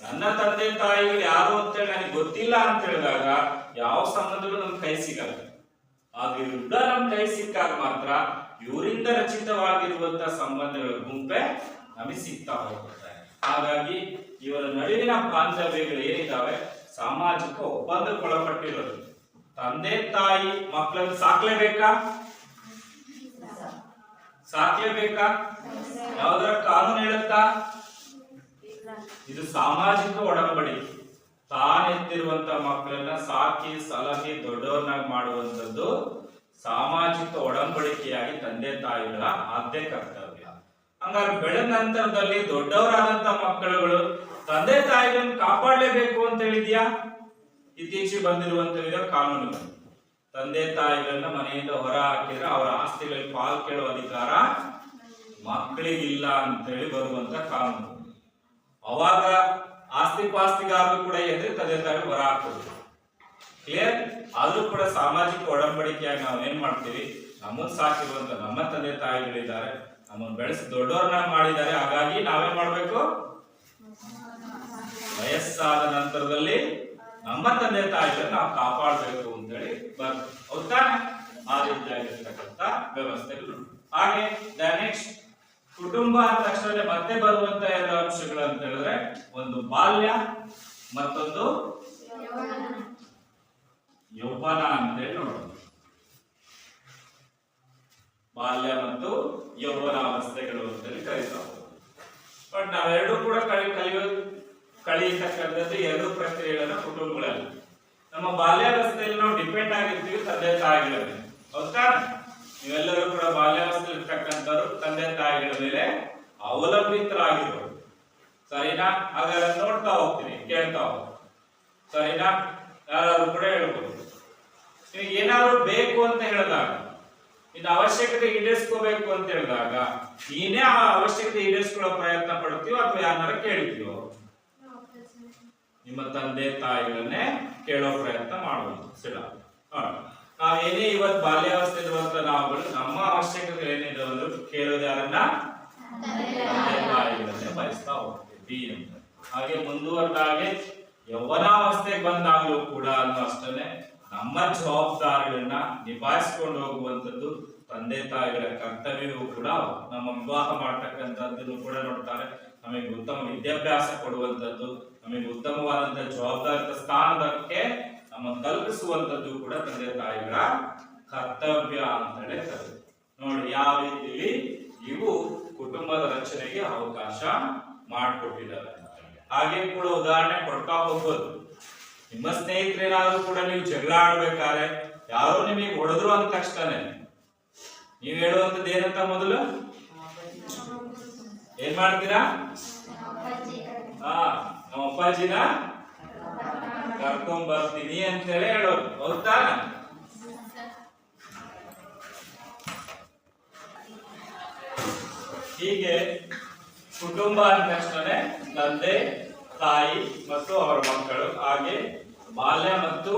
ನನ್ನ ತಂದೆ ತಾಯಿಗಳು ಯಾರು ಅಂತ ಹೇಳಿ ನನಗೆ ಗೊತ್ತಿಲ್ಲ ಅಂತ ಹೇಳಿದಾಗ ಯಾವ ಸಂಬಂಧಗಳು ನಮ್ ಕೈ ಸಿಗಲ್ಲ. ಆದ್ರೆ ಇವೆಲ್ಲ ನಮ್ ಕೈ ಸಿಕ್ಕಾಗ ಮಾತ್ರ ಇವರಿಂದ ರಚಿತವಾಗಿರುವಂತಹ ಸಂಬಂಧಗಳ ಗುಂಪೆ ನಮಗೆ ಸಿಗ್ತಾ ಹೋಗುತ್ತೆ. ಹಾಗಾಗಿ ಇವರ ನಡುವಿನ ಬಾಂಧವ್ಯಗಳು ಏನಿದಾವೆ ಸಾಮಾಜಿಕ ಒಪ್ಪಂದಕ್ಕೊಳಪಟ್ಟಿರೋದು. ತಂದೆ ತಾಯಿ ಮಕ್ಕಳನ್ನು ಸಾಕ್ಲೇಬೇಕಾ? ಸಾಕ್ಲೇಬೇಕಾ? ಯಾವ್ದಾರ ಕಾನೂನು ಹೇಳುತ್ತಾ? ಇದು ಸಾಮಾಜಿಕ ಒಡಂಬಡಿಕೆ. ತಾನೆತ್ತಿರುವಂತ ಮಕ್ಕಳನ್ನ ಸಾಕಿ ಸಲಹಿ ದೊಡ್ಡವರನ್ನಾಗಿ ಮಾಡುವಂತದ್ದು ಸಾಮಾಜಿಕ ಒಡಂಬಡಿಕೆಯಾಗಿ ತಂದೆ ತಾಯಿಗಳ ಆದ್ಯ ಕರ್ತವ್ಯ. ಹಂಗಾದ್ರೆ ಬೆಳೆದ ನಂತರದಲ್ಲಿ ದೊಡ್ಡವರಾದಂತ ಮಕ್ಕಳುಗಳು ತಂದೆ ತಾಯಿಗಳನ್ನು ಕಾಪಾಡಲೇಬೇಕು ಅಂತ ಹೇಳಿದ್ಯಾ? ಇತ್ತೀಚೆಗೆ ಬಂದಿರುವಂತ ಕಾನೂನುಗಳು ತಂದೆ ತಾಯಿಗಳನ್ನ ಮನೆಯಿಂದ ಹೊರ ಹಾಕಿದ್ರೆ ಅವರ ಆಸ್ತಿಗಳಲ್ಲಿ ಪಾಲು ಕೇಳುವ ಅಧಿಕಾರ ಮಕ್ಕಳಿಗಿಲ್ಲ ಅಂತ ಹೇಳಿ ಬರುವಂತ ಕಾನೂನು. ಅವಾಗ ಆಸ್ತಿ ಆಸ್ತಿ ಪಾಸ್ತಿಗಾರರು ಕೂಡ ಏನ್ರಿ ತಂದೆ ತಾಯಿ ಹೊರ ಹಾಕೋದು. ಕ್ಲಿಯರ್? ಆದ್ರೂ ಕೂಡ ಸಾಮಾಜಿಕ ಒಡಂಬಡಿಕೆಯಾಗಿ ನಾವು ಏನ್ ಮಾಡ್ತೀವಿ, ನಮ್ಮನ್ನ ಸಾಕಿರುವಂತ ನಮ್ಮ ತಂದೆ ತಾಯಿಗಳಿದ್ದಾರೆ, ನಮ್ಮನ್ನು ಬೆಳೆಸಿ ದೊಡ್ಡವ್ರನ್ನ ಮಾಡಿದ್ದಾರೆ. ಹಾಗಾಗಿ ನಾವೇನ್ ಮಾಡ್ಬೇಕು, ವಯಸ್ಸಾದ ನಂತರದಲ್ಲಿ ನಮ್ಮ ತಂದೆ ತಾಯಿಗಳನ್ನ ನಾವು ಕಾಪಾಡಬೇಕು ಅಂತೇಳಿ ಹೌದಾ? ಆ ರೀತಿಯಾಗಿರ್ತಕ್ಕಂಥ ವ್ಯವಸ್ಥೆಗಳು. ಹಾಗೆ ನೆಕ್ಸ್ಟ್ ಕುಟುಂಬ ಅಂದ ತಕ್ಷಣ ಮತ್ತೆ ಬರುವಂತ ಎರಡು ಅಂಶಗಳು ಅಂತ ಹೇಳಿದ್ರೆ, ಒಂದು ಬಾಲ್ಯ, ಮತ್ತೊಂದು ಯೌವನ ಅಂತೇಳಿ ನೋಡೋದು. ಬಾಲ್ಯ ಮತ್ತು ಯೌವನಾವಸ್ಥೆಗಳು ಅಂತೇಳಿ ಕರೀತಾವೆ. ಬಟ್ ನಾವೆರಡೂ ಕೂಡ ಕಳೆಯತಕ್ಕಂಥದ್ದು ಎರಡು ಪ್ರಕ್ರಿಯೆಗಳನ್ನ ಕುಟುಂಬಗಳಲ್ಲಿ. ನಮ್ಮ ಬಾಲ್ಯಾವಸ್ಥೆಯಲ್ಲಿ ನಾವು ಡಿಪೆಂಡ್ ಆಗಿರ್ತೀವಿ ತಂದೆ ತಾಯಿಗಳ ಮೇಲೆ. ಹೌದಾ? ನೀವೆಲ್ಲರೂ ಕೂಡ ಬಾಲ್ಯಾವಸ್ಥೆಯಲ್ಲಿ ಇರ್ತಕ್ಕಂಥವ್ರು ತಂದೆ ತಾಯಿಗಳ ಮೇಲೆ ಅವಲಂಬಿತರಾಗಿರೋರು. ಸರಿನಾ? ಹಾಗಾದ್ರೆ ನೋಡ್ತಾ ಹೋಗ್ತೀನಿ, ಕೇಳ್ತಾ ಹೋಗ್ತೀನಿ. ಸರಿನಾ? ಯಾರಾದ್ರೂ ಕೂಡ ಹೇಳ್ಬೋದು. ನಿಮಗೆ ಏನಾದ್ರು ಬೇಕು ಅಂತ ಹೇಳಿದಾಗ, ನಿನ್ನ ಅವಶ್ಯಕತೆ ಈಡೇರಿಸ್ಕೋಬೇಕು ಅಂತ ಹೇಳಿದಾಗ ನೀನೇ ಆ ಅವಶ್ಯಕತೆ ಈಡೇರಿಸ್ಕೊಳ್ಳೋ ಪ್ರಯತ್ನ ಪಡ್ತೀವೋ ಅಥವಾ ಯಾರನ್ನಾರ ಕೇಳ್ತೀವೋ? ನಿಮ್ಮ ತಂದೆ ತಾಯಿಗಳನ್ನೇ ಕೇಳೋ ಪ್ರಯತ್ನ ಮಾಡುವುದು. ಸಿಡ ನಾವೇನೇ ಇವತ್ತು ಬಾಲ್ಯಾವಸ್ಥೆ ಇರುವಂತ ನಾವುಗಳು ನಮ್ಮ ಅವಶ್ಯಕತೆ ಏನಿದೆ ಅಂದ್ರೆ ಕೇಳೋದು ಯಾರನ್ನ? ತಂದೆ ತಾಯಿಗಳನ್ನೇ ಬಯಸ್ತಾ ಹೋಗ್ತೀವಿ ಅಂತ. ಹಾಗೆ ಮುಂದುವರೆದಾಗೆ ಯೌವನಾವಸ್ಥೆಗೆ ಬಂದಾಗಲೂ ಕೂಡ ಅಷ್ಟೇ ನಮ್ಮ ಜವಾಬ್ದಾರಿಗಳನ್ನ ನಿಭಾಯಿಸ್ಕೊಂಡು ಹೋಗುವಂಥದ್ದು ತಂದೆ ತಾಯಿಗಳ ಕರ್ತವ್ಯವೂ ಕೂಡ. ನಮ್ಮ ವಿವಾಹ ಮಾಡ್ತಕ್ಕಂಥದ್ದನ್ನು ಕೂಡ ನೋಡ್ತಾರೆ. ನಮಗೆ ಉತ್ತಮ ವಿದ್ಯಾಭ್ಯಾಸ ಕೊಡುವಂಥದ್ದು, ನಮಗೆ ಉತ್ತಮವಾದಂತಹ ಜವಾಬ್ದಾರಿತ ಸ್ಥಾನಕ್ಕೆ ನಮ್ಮ ಕಲ್ಪಿಸುವಂಥದ್ದು ಕೂಡ ತಂದೆ ತಾಯಿಗಳ ಕರ್ತವ್ಯ ಅಂತ ಹೇಳಿ ನೋಡಿ. ಯಾವ ರೀತಿಯಲ್ಲಿ ಇವು ಕುಟುಂಬದ ರಚನೆಗೆ ಅವಕಾಶ ಮಾಡಿಕೊಟ್ಟಿದ್ದಾರೆ. ಹಾಗೆ ಕೂಡ ಉದಾಹರಣೆ ಕೊಡ್ತಾ ಹೋಗ್ಬೋದು. ನಿಮ್ಮ ಸ್ನೇಹಿತರೇನಾದ್ರೂ ಕೂಡ ನೀವು ಜಗಳ ಆಡ್ಬೇಕಾದ್ರೆ ಯಾರೋ ನಿಮಗೆ ಹೊಡೆದ್ರು ಅಂದ ತಕ್ಷಣ ನೀವು ಹೇಳುವಂಥದ್ದು ಏನಂತ ಮೊದಲು ಏನ್ ಮಾಡ್ತೀರಾ? ನಮ್ಮ ಅಪ್ಪಾಜಿನ ಕರ್ಕೊಂಡ್ ಬರ್ತೀನಿ ಅಂತ ಹೇಳಿ ಹೇಳೋದು. ಹೌದಾ? ಹೀಗೆ ಕುಟುಂಬ ಅಂದ ತಕ್ಷಣ ತಂದೆ ತಾಯಿ ಮತ್ತು ಅವರ ಮಕ್ಕಳು, ಹಾಗೆ ಬಾಲ್ಯ ಮತ್ತು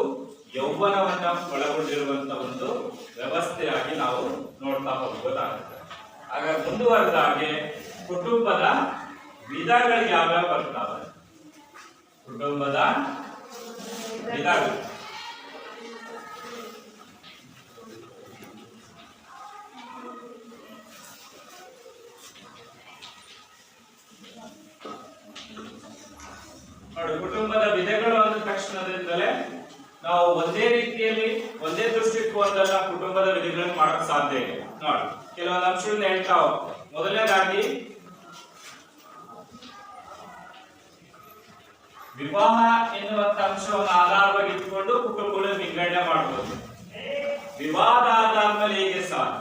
ಯೌವನವನ್ನ ಒಳಗೊಂಡಿರುವಂತ ಒಂದು ವ್ಯವಸ್ಥೆಯಾಗಿ ನಾವು ನೋಡ್ತಾ ಹೋಗಬಹುದಾಗುತ್ತೆ. ಹಾಗಾಗಿ ಮುಂದುವರೆದ ಹಾಗೆ ಕುಟುಂಬದ ವಿಧಗಳು ಯಾವ್ಯಾವ ಬರ್ತಾವೆ? ಕುಟುಂಬದ ವಿಧಗಳು ನೋಡಿ. ಕುಟುಂಬದ ವಿಧಗಳು ಅಂದ ತಕ್ಷಣದಿಂದಲೇ ನಾವು ಒಂದೇ ರೀತಿಯಲ್ಲಿ ಒಂದೇ ದೃಷ್ಟಿಕೋನದಲ್ಲಿ ಕುಟುಂಬದ ವಿಧಿಗಳನ್ನು ಮಾಡಕ್ ಸಾಧ್ಯ ಇದೆ. ನೋಡಿ, ಕೆಲವೊಂದು ಅಂಶಗಳನ್ನ ಹೇಳ್ತಾ ಹೋಗ್ತೇವೆ. ಮೊದಲನೇದಾಗಿ ವಿವಾಹ ಎನ್ನುವಂತ ಅಂಶವನ್ನು ಆಧಾರವಾಗಿ ಇಟ್ಕೊಂಡು ಕುಟುಂಬಗಳನ್ನು ವಿಂಗಡಣೆ ಮಾಡಬಹುದು. ವಿವಾಹ ಆಧಾರದ ಹೇಗೆ ಸಾಧ್ಯ?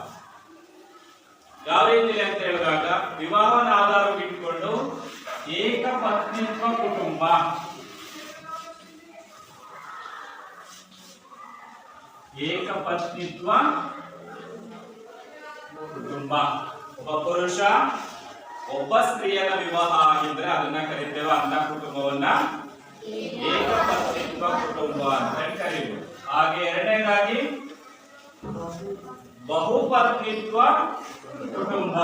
ಯಾವ ರೀತಿ ಅಂತ ಹೇಳಿದಾಗ, ವಿವಾಹನ ಆಧಾರವಾಗಿ ಇಟ್ಕೊಂಡು ಏಕಪತ್ನಿತ್ವ ಕುಟುಂಬ, ಏಕಪತ್ನಿತ್ವ ಕುಟುಂಬ, ಒಬ್ಬ ಪುರುಷ ಒಬ್ಬ ಸ್ತ್ರೀಯರ ವಿವಾಹ ಆಗಿದ್ರೆ ಅದನ್ನ ಕರೀತೇವೆ ಅಂತ ಕುಟುಂಬವನ್ನ ಏಕಪತ್ನಿತ್ವ ಕುಟುಂಬ ಅಂತ ಕರೀಬಹುದು. ಹಾಗೆ ಎರಡನೇದಾಗಿ ಬಹುಪತ್ನಿತ್ವ ಕುಟುಂಬ,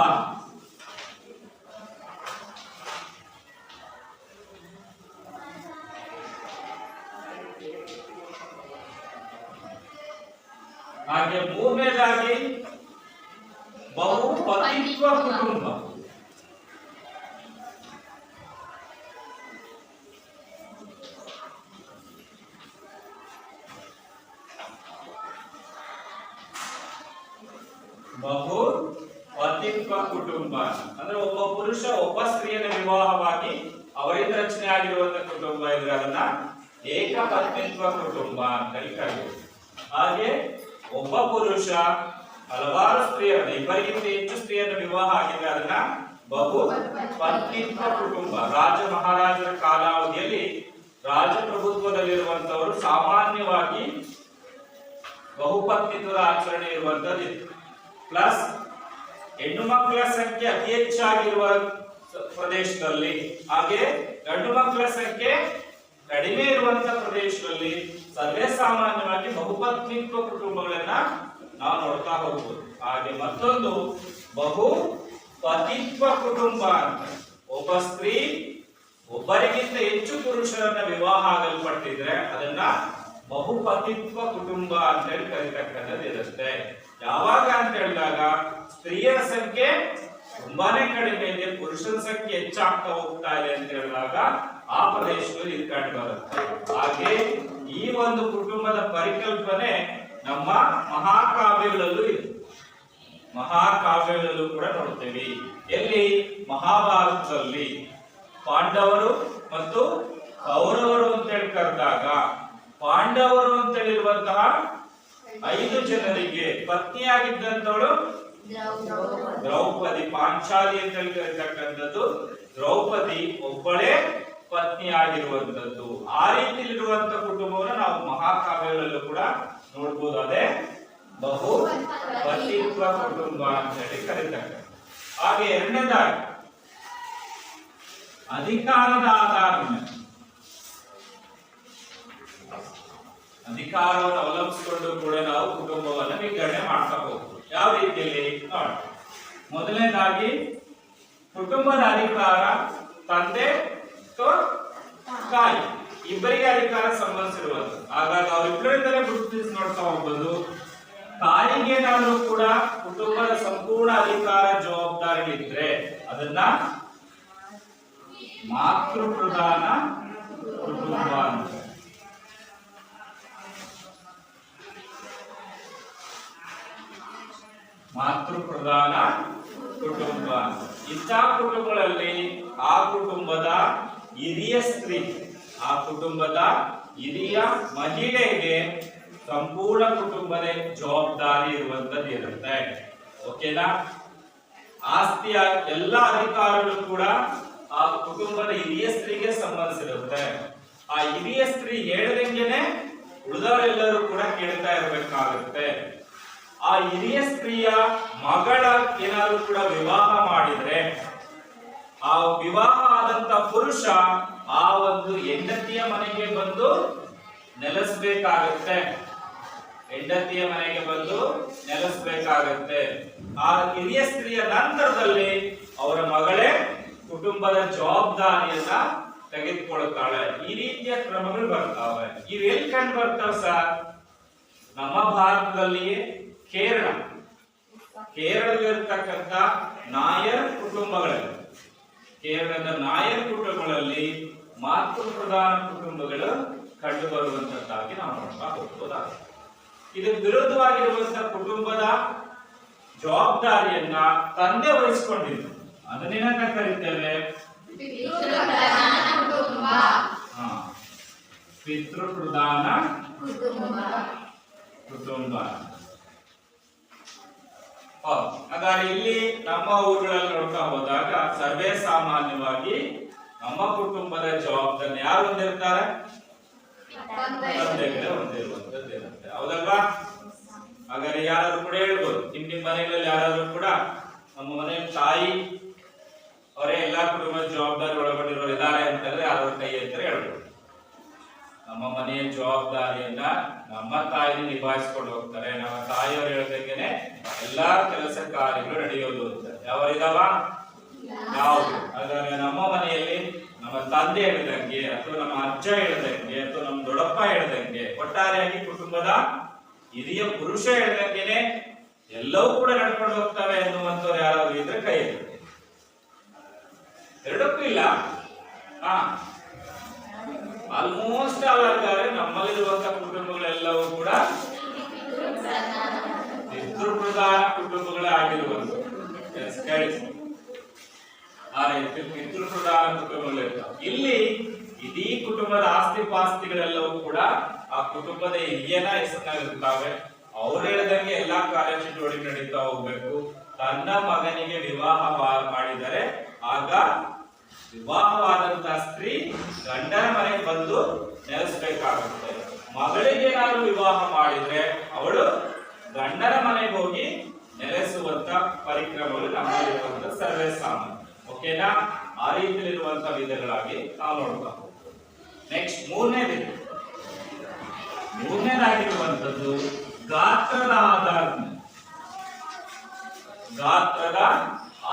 ಹಾಗೆ ಮೂರನೇದಾಗಿ ಬಹುಪತಿತ್ವ ಕುಟುಂಬ. ಬಹುಪತಿತ್ವ ಕುಟುಂಬ ಅಂದ್ರೆ ಒಬ್ಬ ಪುರುಷ ಒಬ್ಬ ಸ್ತ್ರೀಯನ್ನ ವಿವಾಹವಾಗಿ ಅವರಿಂದ ರಚನೆ ಆಗಿರುವಂತಹ ಕುಟುಂಬ ಇದ್ರೆ ಅದನ್ನ ಏಕಪತ್ನಿತ್ವ ಕುಟುಂಬ ಅಂತ ಕರೀತಾರೆ. ಹಾಗೆ ಒಬ್ಬ ಪುರುಷ ಹಲವಾರು ಸ್ತ್ರೀಯರನ್ನ, ಇಬ್ಬರಿಗಿಂತ ಹೆಚ್ಚು ಸ್ತ್ರೀಯರನ್ನ ವಿವಾಹ ಆಗಿದ್ರೆ ಅದನ್ನ ಬಹುಪತ್ನಿತ್ವ ಕುಟುಂಬ. ರಾಜ ಮಹಾರಾಜರ ಕಾಲಾವಧಿಯಲ್ಲಿ ರಾಜಪ್ರಭುತ್ವದಲ್ಲಿರುವಂತವರು ಸಾಮಾನ್ಯವಾಗಿ ಬಹುಪತ್ನಿತ್ವದ ಆಚರಣೆ ಇರುವಂತದ್ದು. ಪ್ಲಸ್ ಹೆಣ್ಣು ಮಕ್ಕಳ ಸಂಖ್ಯೆ ಅತಿ ಹೆಚ್ಚಾಗಿರುವ ಪ್ರದೇಶದಲ್ಲಿ, ಹಾಗೆ ಗಂಡು ಮಕ್ಕಳ ಸಂಖ್ಯೆ ಕಡಿಮೆ ಇರುವಂತ ಪ್ರದೇಶದಲ್ಲಿ ಸರ್ವೇ ಸಾಮಾನ್ಯವಾಗಿ ಬಹುಪತ್ನಿತ್ವ ಕುಟುಂಬಗಳನ್ನ ನಾವು ನೋಡ್ತಾ ಹೋಗ್ಬೋದು. ಹಾಗೆ ಮತ್ತೊಂದು ಬಹು ಪತಿತ್ವ ಕುಟುಂಬ ಅಂತ, ಒಬ್ಬ ಸ್ತ್ರೀ ಒಬ್ಬರಿಗಿಂತ ಹೆಚ್ಚು ಪುರುಷರನ್ನ ವಿವಾಹ ಆಗಲ್ಪಟ್ಟಿದ್ರೆ ಅದನ್ನ ಬಹುಪತಿತ್ವ ಕುಟುಂಬ ಅಂತ ಹೇಳಿ ಕರೀತಕ್ಕಂಥದ್ದು ಇರುತ್ತೆ. ಯಾವಾಗ ಅಂತ ಹೇಳಿದಾಗ ಸ್ತ್ರೀಯರ ಸಂಖ್ಯೆ ತುಂಬಾನೇ ಕಡಿಮೆ ಇದೆ, ಪುರುಷರ ಸಂಖ್ಯೆ ಹೆಚ್ಚಾಗ್ತಾ ಹೋಗ್ತಾ ಇದೆ ಅಂತ ಹೇಳಿದಾಗ ಆ ಪ್ರದೇಶದಲ್ಲಿ ಇದು ಕಂಡು ಬರುತ್ತೆ. ಹಾಗೆ ಈ ಒಂದು ಕುಟುಂಬದ ಪರಿಕಲ್ಪನೆ ನಮ್ಮ ಮಹಾಕಾವ್ಯಗಳಲ್ಲೂ ಇದೆ. ಮಹಾಕಾವ್ಯಗಳಲ್ಲೂ ಕೂಡ ನೋಡ್ತೇವೆ. ಎಲ್ಲಿ? ಮಹಾಭಾರತದಲ್ಲಿ ಪಾಂಡವರು ಮತ್ತು ಕೌರವರು ಅಂತ ಹೇಳಿ ಕರೆದಾಗ ಪಾಂಡವರು ಅಂತ ಹೇಳಿರುವಂತಹ 5 ಜನರಿಗೆ ಪತ್ನಿಯಾಗಿದ್ದಂತವಳು ದ್ರೌಪದಿ. ಪಾಂಚಾಲಿ ಅಂತ ಹೇಳಿ ಕರೀತಕ್ಕಂಥದ್ದು ದ್ರೌಪದಿ ಒಬ್ಬಳೇ ಪತ್ನಿಯಾಗಿರುವಂತದ್ದು. ಆ ರೀತಿಯಲ್ಲಿರುವಂತ ಕುಟುಂಬವನ್ನು ನಾವು ಮಹಾಕಾವ್ಯಗಳಲ್ಲೂ ಕೂಡ ನೋಡ್ಬೋದು. ಅದೇ ಬಹು ಪತಿತ್ವ ಕುಟುಂಬ ಅಂತ ಹೇಳಿ ಕರೀತಕ್ಕಂಥ. ಹಾಗೆ ಎರಡನೇದಾಗಿ ಅಧಿಕಾರದ ಆಧಾರದ ಮೇಲೆ, ಅಧಿಕಾರವನ್ನು ಅವಲಂಬಿಸಿಕೊಂಡು ಕೂಡ ನಾವು ಕುಟುಂಬವನ್ನು ವಿಂಗಡಣೆ ಮಾಡ್ತಾ ಹೋಗ್ಬೋದು. ಯಾವ ರೀತಿಯಲ್ಲಿ ನೋಡಿ, ಮೊದಲನೇದಾಗಿ ಕುಟುಂಬದ ಅಧಿಕಾರ ತಂದೆ ತಾಯಿ ಇಬ್ಬರಿಗೆ ಅಧಿಕಾರ ಸಂಬಂಧಿಸಿರುವಂತ. ಹಾಗಾಗಿ ಅವರಿಬ್ಬರಿಂದಲೇ ಗುರುತಿಸಿ ನೋಡ್ತಾ ಹೋಗ್ಬೋದು. ತಾಯಿಗೆ ಏನಾದ್ರೂ ಕೂಡ ಕುಟುಂಬದ ಸಂಪೂರ್ಣ ಅಧಿಕಾರ ಜವಾಬ್ದಾರಿಗಳಿದ್ರೆ ಅದನ್ನ ಮಾತೃಪ್ರಧಾನ ಕುಟುಂಬ ಅಂತ. ಮಾತೃಪ್ರಧಾನ ಕುಟುಂಬ. ಇಂಥ ಕುಟುಂಬಗಳಲ್ಲಿ ಆ ಕುಟುಂಬದ ಹಿರಿಯ ಸ್ತ್ರೀ, ಆ ಕುಟುಂಬದ ಹಿರಿಯ ಮಹಿಳೆಗೆ ಸಂಪೂರ್ಣ ಕುಟುಂಬದ ಜವಾಬ್ದಾರಿ ಇರುವಂತದ್ದು ಇರುತ್ತೆ. ಓಕೆನಾ? ಆಸ್ತಿಯ ಎಲ್ಲ ಅಧಿಕಾರಗಳು ಕೂಡ ಆ ಕುಟುಂಬದ ಹಿರಿಯ ಸ್ತ್ರೀಗೆ ಸಂಬಂಧಿಸಿರುತ್ತೆ. ಆ ಹಿರಿಯ ಸ್ತ್ರೀ ಹೇಳಿದಂಗೆನೆ ಉಳಿದವರೆಲ್ಲರೂ ಕೂಡ ಕೇಳ್ತಾ ಇರಬೇಕಾಗುತ್ತೆ. ಆ ಹಿರಿಯ ಸ್ತ್ರೀಯ ಮಗಳ ಏನಾದ್ರು ಕೂಡ ವಿವಾಹ ಮಾಡಿದ್ರೆ ಆ ವಿವಾಹ ಆದಂತ ಪುರುಷ ಆ ಒಂದು ಹೆಂಡತಿಯ ಮನೆಗೆ ಬಂದು ನೆಲೆಸಬೇಕಾಗುತ್ತೆ. ಹೆಂಡತಿಯ ಮನೆಗೆ ಬಂದು ನೆಲೆಸಬೇಕಾಗುತ್ತೆ. ಆ ಹಿರಿಯ ಸ್ತ್ರೀಯ ನಂತರದಲ್ಲಿ ಅವರ ಮಗಳೇ ಕುಟುಂಬದ ಜವಾಬ್ದಾರಿಯನ್ನ ತೆಗೆದುಕೊಳ್ತಾಳೆ. ಈ ರೀತಿಯ ಕ್ರಮಗಳು ಬರ್ತಾವೆ. ಇವೆಲ್ಲಿ ಕಂಡು ಬರ್ತಾವ ಸರ್? ನಮ್ಮ ಭಾರತದಲ್ಲಿಯೇ ಕೇರಳದಲ್ಲಿರ್ತಕ್ಕಂಥ ನಾಯರ್ ಕುಟುಂಬಗಳಲ್ಲಿ, ಕೇರಳದ ನಾಯರ್ ಕುಟುಂಬಗಳಲ್ಲಿ ಮಾತೃಪ್ರಧಾನ ಕುಟುಂಬಗಳು ಕಂಡು ಬರುವಂತದ್ದಾಗಿ ನಾವು ನೋಡ್ತಾ ಹೋಗ್ಬೋದಾಗಿದೆ. ಇದು ವಿರುದ್ಧವಾಗಿರುವಂತಹ ಕುಟುಂಬದ ಜವಾಬ್ದಾರಿಯನ್ನ ತಂದೆ ವಹಿಸಿಕೊಂಡಿದ್ದು ಅದನ್ನೇನಂತ ಕರೀತೇವೆ? ಪಿತೃಪ್ರಧಾನ ಕುಟುಂಬ. ಹಾಗಾದ್ರೆ ಇಲ್ಲಿ ನಮ್ಮ ಊರುಗಳಲ್ಲಿ ನೋಡ್ತಾ ಹೋದಾಗ ಸರ್ವೇ ಸಾಮಾನ್ಯವಾಗಿ ನಮ್ಮ ಕುಟುಂಬದ ಜವಾಬ್ದಾರಿ ಯಾರು ಹೊಂದಿರ್ತಾರೆ? ತಂದೆಗಳೇ ಹೊಂದಿರುವಂತದ್ದು ಇರುತ್ತೆ. ಹೌದಲ್ವಾ? ಹಾಗಾದ್ರೆ ಯಾರಾದ್ರೂ ಕೂಡ ಹೇಳ್ಬೋದು, ನಿಮ್ಮ ಮನೆಗಳಲ್ಲಿ ಯಾರಾದ್ರೂ ಕೂಡ ನಮ್ಮ ಮನೆಯಲ್ಲಿ ತಾಯಿ ಅವರೇ ಎಲ್ಲಾ ಕುಟುಂಬದ ಜವಾಬ್ದಾರಿ ಒಳಗೊಂಡಿರೋರು ಇದ್ದಾರೆ ಅಂತಂದ್ರೆ ಯಾರಾದ್ರೂ ಕೈ ಅಂತ ಹೇಳ್ಬೋದು. ನಮ್ಮ ಮನೆಯ ಜವಾಬ್ದಾರಿಯನ್ನ ನಮ್ಮ ತಾಯಿ ನಿಭಾಯಿಸ್ಕೊಂಡು ಹೋಗ್ತಾರೆ. ನಮ್ಮ ತಾಯಿಯವರು ಹೇಳ್ದಂಗೆನೆ ಎಲ್ಲಾ ಕೆಲಸ ಕಾರ್ಯಗಳು ನಡೆಯೋದು ಅಂತ ಯಾವರಿದಾವ ನಾವು. ಹಾಗಾದ್ರೆ ನಮ್ಮ ಮನೆಯಲ್ಲಿ ನಮ್ಮ ತಂದೆ ಹೇಳಿದಂಗೆ ಅಥವಾ ನಮ್ಮ ಅಜ್ಜ ಹೇಳಿದಂಗೆ ಅಥವಾ ನಮ್ಮ ದೊಡ್ಡಪ್ಪ ಹೇಳಿದಂಗೆ ಒಟ್ಟಾರೆಯಾಗಿ ಕುಟುಂಬದ ಹಿರಿಯ ಪುರುಷ ಹೇಳಿದಂಗೆನೆ ಎಲ್ಲವೂ ಕೂಡ ನಡ್ಕೊಂಡು ಹೋಗ್ತವೆ ಎನ್ನುವಂತವ್ರು ಯಾರಾದ್ರೂ ಇದ್ರೆ ಕೈ ಎತ್ತಿ. ಎರಡಕ್ಕೂ ಇಲ್ಲ. ಆಲ್ಮೋಸ್ಟ್ ಆಗಾರೆ ನಮ್ಮಲ್ಲಿರುವಂತಹ ಕುಟುಂಬಗಳೆಲ್ಲವೂ ಕೂಡ ಪಿತೃಪ್ರಧಾನ ಕುಟುಂಬಗಳೇ ಆಗಿರುವಂಥದ್ದು. ಪಿತೃಪ್ರಧಾನ ಕುಟುಂಬಗಳಿರ್ತಾವೆ. ಇಲ್ಲಿ ಇಡೀ ಕುಟುಂಬದ ಆಸ್ತಿ ಪಾಸ್ತಿಗಳೆಲ್ಲವೂ ಕೂಡ ಆ ಕುಟುಂಬದ ಹಿರಿಯನ ಹೆಸರಿನಲ್ಲಿರ್ತಾವೆ. ಅವ್ರು ಹೇಳಿದಂಗೆ ಎಲ್ಲಾ ಕಾರ್ಯಚಟುವಟಿಕೆ ನಡೀತಾ ಹೋಗ್ಬೇಕು. ತನ್ನ ಮಗನಿಗೆ ವಿವಾಹ ಮಾಡಿದರೆ ಆಗ ವಿವಾಹವಾದಂತಹ ಸ್ತ್ರೀ ಗಂಡನ ಮನೆಗೆ ಬಂದು ನೆಲೆಸಬೇಕಾಗುತ್ತೆ. ಮಗಳಿಗೆ ಏನಾದ್ರು ವಿವಾಹ ಮಾಡಿದ್ರೆ ಅವಳು ಗಂಡನ ಮನೆಗೆ ಹೋಗಿ ನೆಲೆಸುವಂತ ಪರಿಕ್ರಮಗಳು ನಮ್ಮಲ್ಲಿರುವಂತ ಸರ್ವೇ ಸಾಮಾನ್ಯ. ಓಕೆನಾ? ಆ ರೀತಿಯಲ್ಲಿರುವಂತಹ ವಿಧಗಳಾಗಿ ನಾವು ನೋಡ್ತಾ ಹೋಗ್ತೀವಿ. ನೆಕ್ಸ್ಟ್ ಮೂರನೇದಾಗಿರುವಂತದ್ದು ಗಾತ್ರದ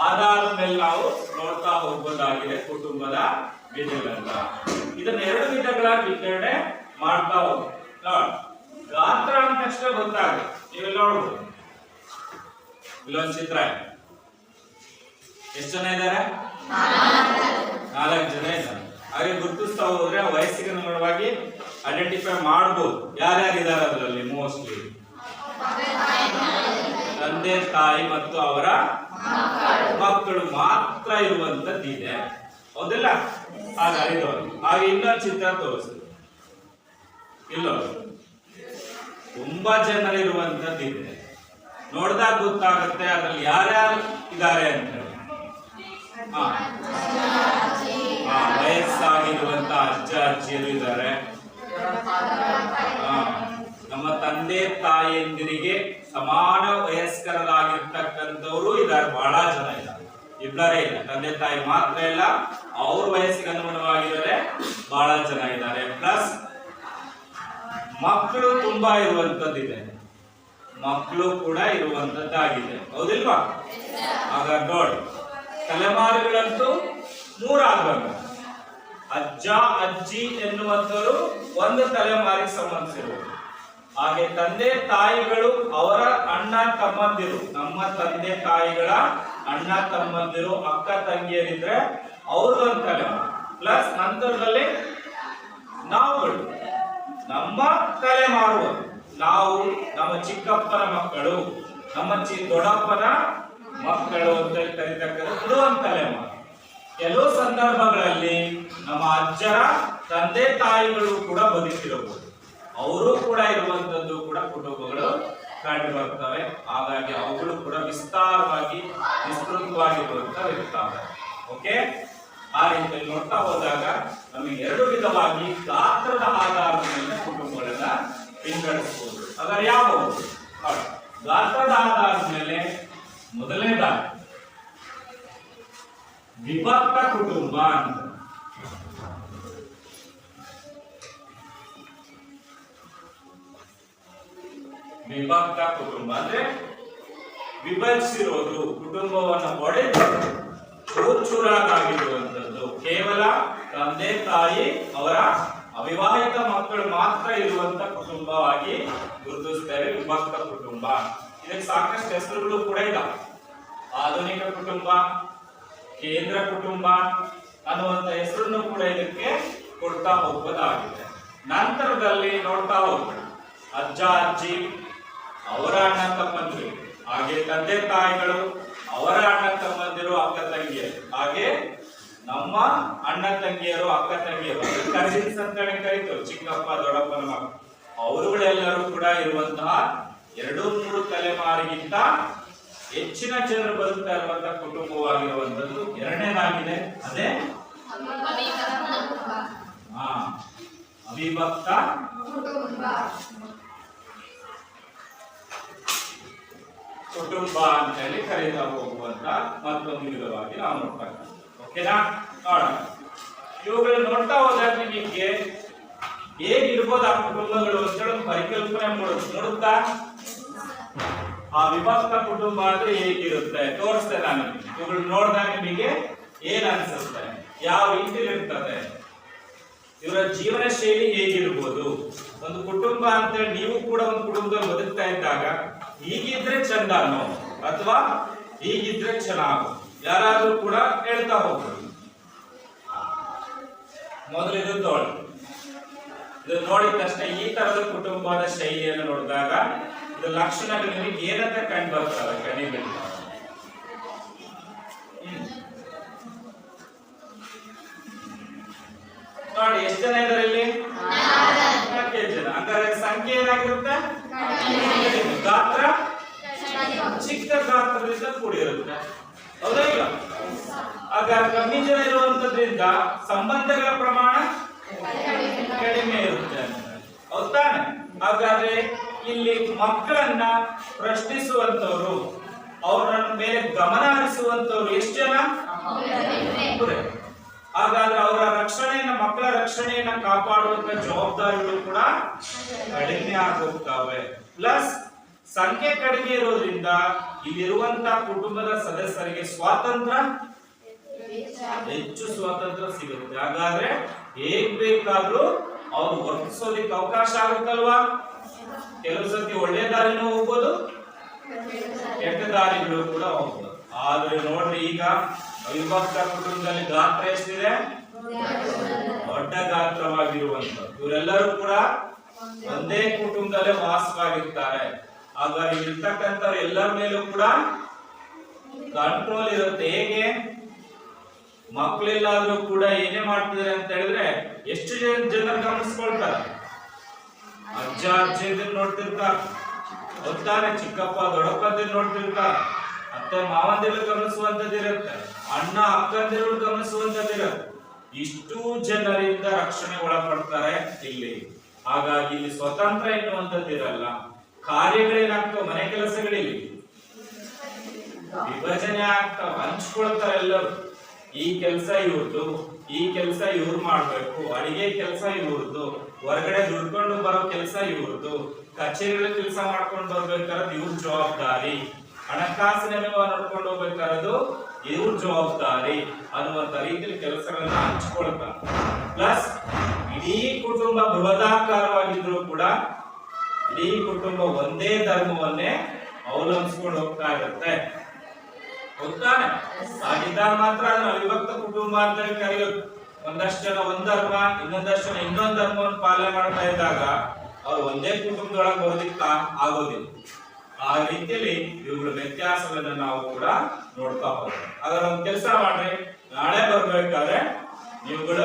ಆಧಾರದ ಮೇಲೆ ನಾವು ನೋಡ್ತಾ ಹೋಗ್ಬೋದಾಗಿದೆ ಕುಟುಂಬದ ವಿಧಗಳನ್ನ. ಇದನ್ನ 2 ವಿಧಗಳಾಗಿ ವಿಂಗಡಣೆ ಮಾಡ್ತಾ ಹೋಗ್ತೀವಿ. ಗಾತ್ರ ಅಂದ ತಕ್ಷಣ ಗೊತ್ತಾಗುತ್ತೆ. ನೀವು ನೋಡ್ಬೋದು, ಇಲ್ಲೊಂದು ಚಿತ್ರ ಇದೆ. ಎಷ್ಟು ಜನ ಇದ್ದಾರೆ? 4 ಜನ ಇದ್ದಾರೆ. ಹಾಗೆ ಗುರುತಿಸ್ತಾ ಹೋದ್ರೆ ವಯಸ್ಸಿಗೆ ಅನುಗುಣವಾಗಿ ಐಡೆಂಟಿಫೈ ಮಾಡಬಹುದು ಯಾರ್ಯಾರಿದ್ದಾರೆ ಅದರಲ್ಲಿ. ಮೋಸ್ಟ್ಲಿ ತಂದೆ ತಾಯಿ ಮತ್ತು ಅವರ ಮಕ್ಕಳು ಮಾತ್ರ ಇರುವಂತದ್ದಿದೆ, ಹೌದಿಲ್ಲ? ಹಾಗೆ ಇನ್ನೊಂದು ಚಿತ್ರ ತೋರಿಸ್ತದೆ. ಇಲ್ಲ, ತುಂಬಾ ಜನರಿರುವಂತದ್ದಿದೆ. ನೋಡಿದಾಗ ಗೊತ್ತಾಗುತ್ತೆ ಅದ್ರಲ್ಲಿ ಯಾರ್ಯಾರು ಇದ್ದಾರೆ ಅಂತ ಹೇಳಿ. ವಯಸ್ಸಾಗಿರುವಂತ ಅಜ್ಜ ಅಜ್ಜಿಯರು ಇದ್ದಾರೆ. ನಮ್ಮ ತಂದೆ ತಾಯಿಯಂದಿರಿಗೆ ಸಮಾನ ವಯಸ್ಕರಾಗಿರ್ತಕ್ಕಂಥವ್ರು ಇದ್ದಾರೆ, ಬಹಳ ಜನ ಇದ್ದಾರೆ. ಇಬ್ಬರೇ ಇಲ್ಲ, ತಂದೆ ತಾಯಿ ಮಾತ್ರ ಇಲ್ಲ, ಅವ್ರ ವಯಸ್ಸಿಗೆ ಅನುಗುಣವಾಗಿದ್ದಾರೆ ಬಹಳ ಜನ ಇದ್ದಾರೆ. ಪ್ಲಸ್ ಮಕ್ಕಳು ತುಂಬಾ ಇರುವಂತದ್ದಿದೆ, ಮಕ್ಕಳು ಕೂಡ ಇರುವಂತದ್ದಾಗಿದೆ, ಹೌದಿಲ್ವಾ? ಆಗ ನೋಡಿ, ತಲೆಮಾರುಗಳಂತೂ 3 ಆಗಬೇಕು. ಅಜ್ಜ ಅಜ್ಜಿ ಎನ್ನುವಂಥವರು ಒಂದು ತಲೆಮಾರಿಗೆ ಸಂಬಂಧಿಸಿರುವುದು. ಹಾಗೆ ತಂದೆ ತಾಯಿಗಳು ಅವರ ಅಣ್ಣ ತಮ್ಮಂದಿರು, ನಮ್ಮ ತಂದೆ ತಾಯಿಗಳ ಅಣ್ಣ ತಮ್ಮಂದಿರು ಅಕ್ಕ ತಂಗಿಯರಿದ್ರೆ ಅವ್ರದೊಂದು ತಲೆಮಾರು. ಪ್ಲಸ್ ನಂತರದಲ್ಲಿ ನಾವುಗಳು, ನಮ್ಮ ತಲೆಮಾರು, ನಾವು ನಮ್ಮ ಚಿಕ್ಕಪ್ಪನ ಮಕ್ಕಳು, ನಮ್ಮ ದೊಡ್ಡಪ್ಪನ ಮಕ್ಕಳು ಅಂತ ಕರೀತಕ್ಕಂಥದ್ದು ಒಂದು ತಲೆಮಾರು. ಕೆಲವು ಸಂದರ್ಭಗಳಲ್ಲಿ ನಮ್ಮ ಅಜ್ಜರ ತಂದೆ ತಾಯಿಗಳು ಕೂಡ ಬದುಕಿರಬಹುದು, ಅವರು ಕೂಡ ಇರುವಂತದ್ದು ಕೂಡ ಕುಟುಂಬಗಳು ಕಂಡು ಬರ್ತವೆ. ಹಾಗಾಗಿ ಅವುಗಳು ಕೂಡ ವಿಸ್ತೃತವಾಗಿರುವಂತವು ಇರ್ತವೆ. ಓಕೆ, ಆ ರೀತಿಯಲ್ಲಿ ನೋಡ್ತಾ ಹೋದಾಗ ನಮಗೆ 2 ವಿಧವಾಗಿ ಗಾತ್ರದ ಆಧಾರದ ಮೇಲೆ ಕುಟುಂಬಗಳನ್ನ ವಿಂಗಡಿಸಬಹುದು. ಅದರ ಯಾವುವು? ಗಾತ್ರದ ಆಧಾರದ ಮೇಲೆ ಮೊದಲನೇದಾಗಿ ವಿಭಕ್ತ ಕುಟುಂಬ ಅಂತ. ವಿಭಕ್ತ ಕುಟುಂಬ ಅಂದ್ರೆ ವಿಭಜಿಸಿರೋದು, ಕುಟುಂಬವನ್ನು ಒಡೆದು ಚೂರಾಗಿರುವಂತದ್ದು. ಕೇವಲ ತಂದೆ ತಾಯಿ ಅವರ ಅವಿವಾಹಿತ ಮಕ್ಕಳು ಮಾತ್ರ ಇರುವಂತ ಕುಟುಂಬವಾಗಿ ಗುರುತಿಸ್ತೇವೆ, ವಿಭಕ್ತ ಕುಟುಂಬ. ಇದಕ್ಕೆ ಸಾಕಷ್ಟು ಹೆಸರುಗಳು ಕೂಡ ಇಲ್ಲ. ಆಧುನಿಕ ಕುಟುಂಬ, ಕೇಂದ್ರ ಕುಟುಂಬ ಅನ್ನುವಂತ ಹೆಸರನ್ನು ಕೂಡ ಇದಕ್ಕೆ ಕೊಡ್ತಾ ಹೋಗಬಹುದಾಗಿದೆ. ನಂತರದಲ್ಲಿ ನೋಡ್ತಾ ಹೋಗ್ಬೇಕು, ಅಜ್ಜ ಅಜ್ಜಿ ಅವರ ಅಣ್ಣ ತಮ್ಮಂದಿರು, ಹಾಗೆ ತಂದೆ ತಾಯಿಗಳು ಅವರ ಅಣ್ಣ ತಮ್ಮಂದಿರು ಅಕ್ಕ ತಂಗಿಯರು, ಹಾಗೆ ನಮ್ಮ ಅಣ್ಣ ತಂಗಿಯರು ಅಕ್ಕ ತಂಗಿಯರು, ಕಸಿನ್ಸ್ ಅಂತ ಕರೀತಾರೆ, ಚಿಕ್ಕಪ್ಪ ದೊಡ್ಡಪ್ಪನ ಮಕ್ಕಳು, ಅವರುಗಳೆಲ್ಲರೂ ಕೂಡ ಇರುವಂತಹ 2-3 ತಲೆಮಾರಿಗಿಂತ ಹೆಚ್ಚಿನ ಜನರು ಬದುಕ್ತಾ ಇರುವಂತಹ ಕುಟುಂಬವಾಗಿರುವಂತದ್ದು ಎರಡನೇದಾಗಿದೆ. ಅದೇ ಅವಿಭಕ್ತ ಕುಟುಂಬ ಅಂತ ಹೇಳಿ ಕರೀತಾ ಹೋಗುವಂತ ಮತ್ತೊಂದು ವಿಧವಾಗಿ ನಾವು ನೋಡ್ತಾ ಇದ್ದೀವಿ. ಓಕೆನಾ? ನೋಡೋಣ. ಇವುಗಳು ನೋಡ್ತಾ ಹೋದಾಗ ನಿಮಗೆ ಹೇಗಿರ್ಬೋದು ಆ ಕುಟುಂಬಗಳು ಅಂತ ಹೇಳಿ ಪರಿಕಲ್ಪನೆ ನೋಡುತ್ತಾ ಆ ವಿಭಕ್ತ ಕುಟುಂಬ ಅಂದ್ರೆ ಹೇಗಿರುತ್ತೆ ತೋರಿಸ್ತೇನೆ ನಾನು. ಇವುಗಳು ನೋಡಿದಾಗ ನಿಮಗೆ ಏನ್ ಅನ್ಸುತ್ತೆ, ಯಾವ ರೀತಿಯಲ್ಲಿ ಇರ್ತದೆ, ಇವರ ಜೀವನ ಶೈಲಿ ಹೇಗಿರ್ಬೋದು. ಒಂದು ಕುಟುಂಬ ಅಂತೇಳಿ ನೀವು ಕೂಡ ಒಂದು ಕುಟುಂಬದಲ್ಲಿ ಬದುಕ್ತಾ ಇದ್ದಾಗ ಹೀಗಿದ್ರೆ ಚಂದನೋ ಅಥವಾ ಹೀಗಿದ್ರೆ ಚೆನ್ನಾಗೋ ಯಾರಾದ್ರೂ ಕೂಡ ಹೇಳ್ತಾ ಹೋಗ್ಬೋದು. ಮೊದಲು ಇದು ನೋಡಿದ ತಕ್ಷಣ ಈ ತರದ ಕುಟುಂಬದ ಶೈಲಿಯನ್ನು ನೋಡಿದಾಗ ಇದು ಲಕ್ಷಣಗಳು ನಿಮಗೆ ಏನಂತ ಕಂಡು ಬರ್ತವೆ ಕಣ್ಣಿಗೆ. ನೋಡಿ ಎಷ್ಟು ಜನ ಇದ್ದಾರೆ ಇಲ್ಲಿ? 4 ಜನ. ಹಂಗಾರೆ ಸಂಖ್ಯೆ ಏನಾಗಿರುತ್ತೆ? ಗಾತ್ರ ಚಿಕ್ಕ ಗಾತ್ರದಿಂದ ಕೂಡಿರುತ್ತೆ, ಹೌದಾ ಇಲ್ಲ? ಹಾಗಾದ್ರೆ ಕಮ್ಮಿ ಜನ ಇರುವಂತದ್ರಿಂದ ಸಂಬಂಧಗಳ ಪ್ರಮಾಣ ಕಡಿಮೆ ಇರುತ್ತೆ, ಹೌದಾನೆ? ಹಾಗಾದ್ರೆ ಇಲ್ಲಿ ಮಕ್ಕಳನ್ನ ಪ್ರಶ್ನಿಸುವಂತವ್ರು, ಅವರ ಮೇಲೆ ಗಮನ ಹರಿಸುವಂತವ್ರು ಎಷ್ಟು ಜನ? ಹಾಗಾದ್ರೆ ಅವರ ರಕ್ಷಣೆಯನ್ನ, ಮಕ್ಕಳ ರಕ್ಷಣೆಯನ್ನ ಕಾಪಾಡುವಂತ ಜವಾಬ್ದಾರಿಗಳು ಕೂಡ ಕಡಿಮೆ ಆಗೋಗ್ತವೆ. ಪ್ಲಸ್ ಸಂಖ್ಯೆ ಕಡಿಮೆ ಇರೋದ್ರಿಂದ ಇಲ್ಲಿರುವಂತ ಕುಟುಂಬದ ಸದಸ್ಯರಿಗೆ ಸ್ವಾತಂತ್ರ್ಯ, ಹೆಚ್ಚು ಸ್ವಾತಂತ್ರ್ಯ ಸಿಗುತ್ತೆ. ಹಾಗಾದ್ರೆ ಹೇಗ್ ಬೇಕಾದ್ರೂ ಅವ್ರು ವರ್ತಿಸೋದಿಕ್ಕೆ ಅವಕಾಶ ಆಗುತ್ತಲ್ವಾ? ಕೆಲವು ಸತಿ ಒಳ್ಳೆ ದಾರಿನೂ ಹೋಗ್ಬೋದು, ಕೆಟ್ಟ ದಾರಿಗಳು ಕೂಡ ಹೋಗ್ಬೋದು. ಆದ್ರೆ ನೋಡ್ರಿ, ಈಗ ಅವಿಭಕ್ತ ಕುಟುಂಬದಲ್ಲಿ ಗಾತ್ರ ಎಷ್ಟಿದೆ? ದೊಡ್ಡ ಗಾತ್ರವಾಗಿರುವಂತ ಇವರೆಲ್ಲರೂ ಕೂಡ ಒಂದೇ ಕುಟುಂಬದಲ್ಲೇ ವಾಸವಾಗಿರ್ತಾರೆ. ಹಾಗಾಗಿ ಇರ್ತಕ್ಕಂಥವ್ರು ಎಲ್ಲರ ಮೇಲೂ ಕೂಡ ಕಂಟ್ರೋಲ್ ಇರುತ್ತೆ. ಹೇಗೆ? ಮಕ್ಕಳೆಲ್ಲಾದ್ರೂ ಕೂಡ ಏನೇ ಮಾಡ್ತಿದ್ದಾರೆ ಅಂತ ಹೇಳಿದ್ರೆ ಎಷ್ಟು ಜನರು ಗಮನಿಸ್ಕೊಳ್ತಾರೆ? ಅಜ್ಜ ಅಜ್ಜಿಯನ್ನ ನೋಡ್ತಿರ್ತಾರೆ, ಗೊತ್ತಾನೆ, ಚಿಕ್ಕಪ್ಪ ದೊಡ್ಡಪ್ಪಂದಿರು ನೋಡ್ತಿರ್ತಾರೆ, ಅತ್ತೆ ಮಾವಂದಿರು ಗಮನಿಸುವಂತದ್ದಿರುತ್ತೆ, ಅಣ್ಣ ಅಕ್ಕಂದಿರು ಗಮನಿಸುವಂತದ್ದಿರುತ್ತೆ. ಇಷ್ಟು ಜನರಿಂದ ರಕ್ಷಣೆ ಒಳಪಡ್ತಾರೆ ಇಲ್ಲಿ. ಹಾಗಾಗಿ ಇಲ್ಲಿ ಸ್ವತಂತ್ರ ಎನ್ನುವಂಥದ್ದಿರಲ್ಲ. ಕಾರ್ಯಗಳೇನಾಗ್ತಾವ? ಮನೆ ಕೆಲಸಗಳಿಲ್ಲಿ ವಿಭಜನೆ ಆಗ್ತಾವ, ಹಂಚ್ಕೊಳ್ತಾರೆ ಎಲ್ಲರೂ. ಈ ಕೆಲಸ ಇವ್ರದ್ದು, ಈ ಕೆಲಸ ಇವ್ರು ಮಾಡ್ಬೇಕು, ಅಡಿಗೆ ಕೆಲಸ ಇವ್ರದ್ದು, ಹೊರಗಡೆ ದುಡ್ಕೊಂಡು ಬರೋ ಕೆಲಸ ಇವ್ರದ್ದು, ಕಚೇರಿಗಳ ಕೆಲಸ ಮಾಡ್ಕೊಂಡು ಬರ್ಬೇಕಾದ್ರೆ ಇವ್ರ ಜವಾಬ್ದಾರಿ, ಹಣಕಾಸಿನ ವ್ಯವಹಾರ ನೋಡ್ಕೊಂಡು ಹೋಗ್ಬೇಕಾದ್ದು ಇವ್ರ ಜವಾಬ್ದಾರಿ ಅನ್ನುವಂತ ರೀತಿಯಲ್ಲಿ ಕೆಲಸಗಳನ್ನ ಹಂಚ್ಕೊಳ್ತಾರೆ. ಪ್ಲಸ್ ಇಡೀ ಕುಟುಂಬ ಬೃಹದಾಕಾರವಾಗಿದ್ರು ಕೂಡ ಇಡೀ ಕುಟುಂಬ ಒಂದೇ ಧರ್ಮವನ್ನೇ ಅವಲಂಬಿಸ್ಕೊಂಡು ಹೋಗ್ತಾ ಇರುತ್ತೆ. ಗೊತ್ತಾನೆ? ಆಗಿದ್ದಾಗ ಮಾತ್ರ ಅದನ್ನ ಅವಿಭಕ್ತ ಕುಟುಂಬ ಅಂತ ಹೇಳಿ ಕರೆಯೋದು. ಒಂದಷ್ಟು ಜನ ಒಂದ್ ಧರ್ಮ, ಇನ್ನೊಂದಷ್ಟು ಜನ ಇನ್ನೊಂದು ಧರ್ಮವನ್ನು ಪಾಲನೆ ಮಾಡ್ತಾ ಇದ್ದಾಗ ಅವ್ರು ಒಂದೇ ಕುಟುಂಬದೊಳಗೆ ಬರೋದಿಕ್ಕ ಆಗೋದಿಲ್ಲ. ಆ ರೀತಿಯಲ್ಲಿ ಇವುಗಳ ವ್ಯತ್ಯಾಸಗಳನ್ನ ನಾವು ಕೂಡ ನೋಡ್ತಾ ಹೋಗ್ತೀವಿ. ಹಾಗಾದ್ರೆ ಒಂದು ಕೆಲಸ ಮಾಡ್ರಿ, ನಾಳೆ ಬರ್ಬೇಕಾದ್ರೆ ಇವುಗಳ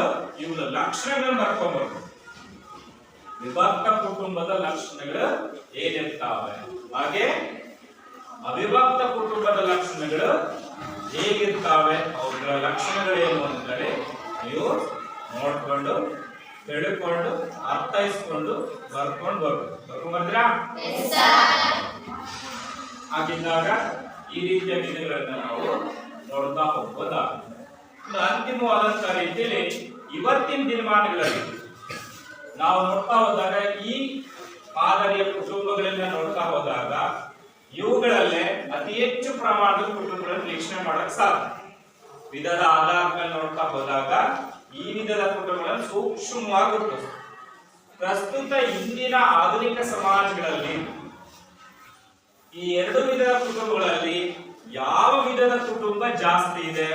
ಲಕ್ಷಣಗಳನ್ನ ಬರ್ಕೊಂಡ್ಬರ್ಬೇಕು. ವಿಭಕ್ತ ಕುಟುಂಬದ ಲಕ್ಷಣಗಳು ಏನಿರ್ತಾವೆ, ಹಾಗೆ ಅವಿಭಕ್ತ ಕುಟುಂಬದ ಲಕ್ಷಣಗಳು ಹೇಗಿರ್ತಾವೆ, ಅವುಗಳ ಲಕ್ಷಣಗಳೇನು ಅಂತೇಳಿ ನೀವು ನೋಡ್ಕೊಂಡು ತಿಳ್ಕೊಂಡು ಅರ್ಥೈಸ್ಕೊಂಡು ಬರ್ಕೊಂಡು ಬರ್ಕೊಂಡ್ಬರ್ತೀರಾ? ಹಾಗಿದ್ದಾಗ ಈ ರೀತಿಯ ವಿಧಗಳನ್ನ ನಾವು ನೋಡ್ತಾ ಹೋಗ್ಬೋದಾಗುತ್ತೆ. ಅಂತಿಮವಾದಂತ ರೀತಿಯಲ್ಲಿ ಇವತ್ತಿನ ದಿನಮಾನಗಳಲ್ಲಿ ನಾವು ನೋಡ್ತಾ ಹೋದಾಗ ಈ ಮಾದರಿಯ ಕುಟುಂಬಗಳನ್ನ ನೋಡ್ತಾ ಹೋದಾಗ ಇವುಗಳಲ್ಲೇ ಅತಿ ಹೆಚ್ಚು ಪ್ರಮಾಣದ ಕುಟುಂಬಗಳನ್ನು ವೀಕ್ಷಣೆ ಮಾಡಕ್ ಸಾಧ್ಯ. ವಿಧದ ಆಧಾರದ ಮೇಲೆ ನೋಡ್ತಾ ಹೋದಾಗ ಈ ವಿಧದ ಕುಟುಂಬಗಳನ್ನು ಸೂಕ್ಷ್ಮವಾಗಿ ಗುರುತಿಸ. ಪ್ರಸ್ತುತ ಇಂದಿನ ಆಧುನಿಕ ಸಮಾಜಗಳಲ್ಲಿ ಈ ಎರಡು ವಿಧದ ಕುಟುಂಬಗಳಲ್ಲಿ ಯಾವ ವಿಧದ ಕುಟುಂಬ ಜಾಸ್ತಿ ಇದೆ?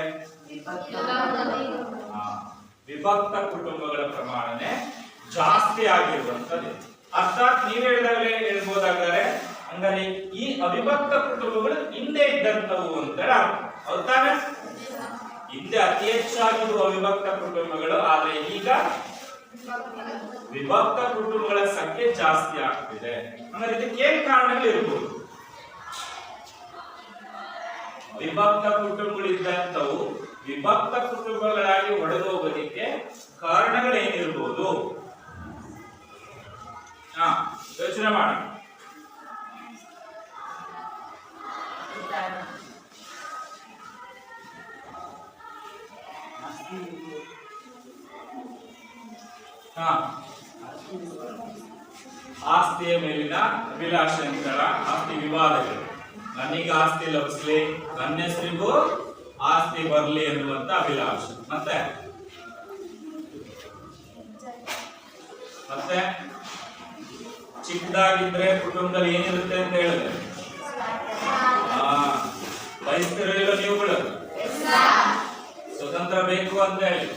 ವಿಭಕ್ತ ಕುಟುಂಬಗಳ ಪ್ರಮಾಣನೆ ಜಾಸ್ತಿ ಆಗಿರುವಂತದ್ದು. ಅರ್ಥಾತ್ ನೀವ್ ಹೇಳಿದಾಗಲೇ ಹೇಳ್ಬೋದಾದರೆ ಹಂಗಾರೆ ಈ ಅವಿಭಕ್ತ ಕುಟುಂಬಗಳು ಹಿಂದೆ ಇದ್ದಂತವು ಅಂತ ಹೌದಾನೆ? ಹಿಂದೆ ಅತಿ ಹೆಚ್ಚಾಗಿರುವ ಅವಿಭಕ್ತ ಕುಟುಂಬಗಳು, ಆದ್ರೆ ಈಗ ವಿಭಕ್ತ ಕುಟುಂಬಗಳ ಸಂಖ್ಯೆ ಜಾಸ್ತಿ ಆಗ್ತಿದೆ. ಹಂಗಾರೆ ಇದಕ್ಕೆ ಏನ್ ಕಾರಣಗಳಿರ್ಬೋದು? ವಿಭಕ್ತ ಕುಟುಂಬಗಳಿದ್ದಂತವು ವಿಭಕ್ತ ಕುಟುಂಬಗಳಾಗಿ ಒಡೆದೋಗೋದಿಕ್ಕೆ ಕಾರಣಗಳೇನಿರ್ಬೋದು? ಯೋಚನೆ ಮಾಡೋಣ. ಆಸ್ತಿಯ ಮೇಲಿನ ಅಭಿಲಾಷೆ ಅಂತರ, ಆಸ್ತಿ ವಿವಾದಗಳು. ನನಗೆ ಆಸ್ತಿ ಲಭಿಸ್ಲಿ, ನನ್ನ ಹೆಸರಿಗೂ ಆಸ್ತಿ ಬರ್ಲಿ ಎನ್ನುವಂತ ಅಭಿಲಾಷೆ. ಮತ್ತೆ ಚಿಕ್ಕದಾಗಿದ್ರೆ ಕುಟುಂಬದಲ್ಲಿ ಏನಿರುತ್ತೆ ಅಂತ ಹೇಳಿದ್ರೆ ಬಯಸ್ತಿರಲಿಲ್ಲ ನೀವುಗಳು? ಸ್ವತಂತ್ರ ಬೇಕು ಅಂತ ಹೇಳಿ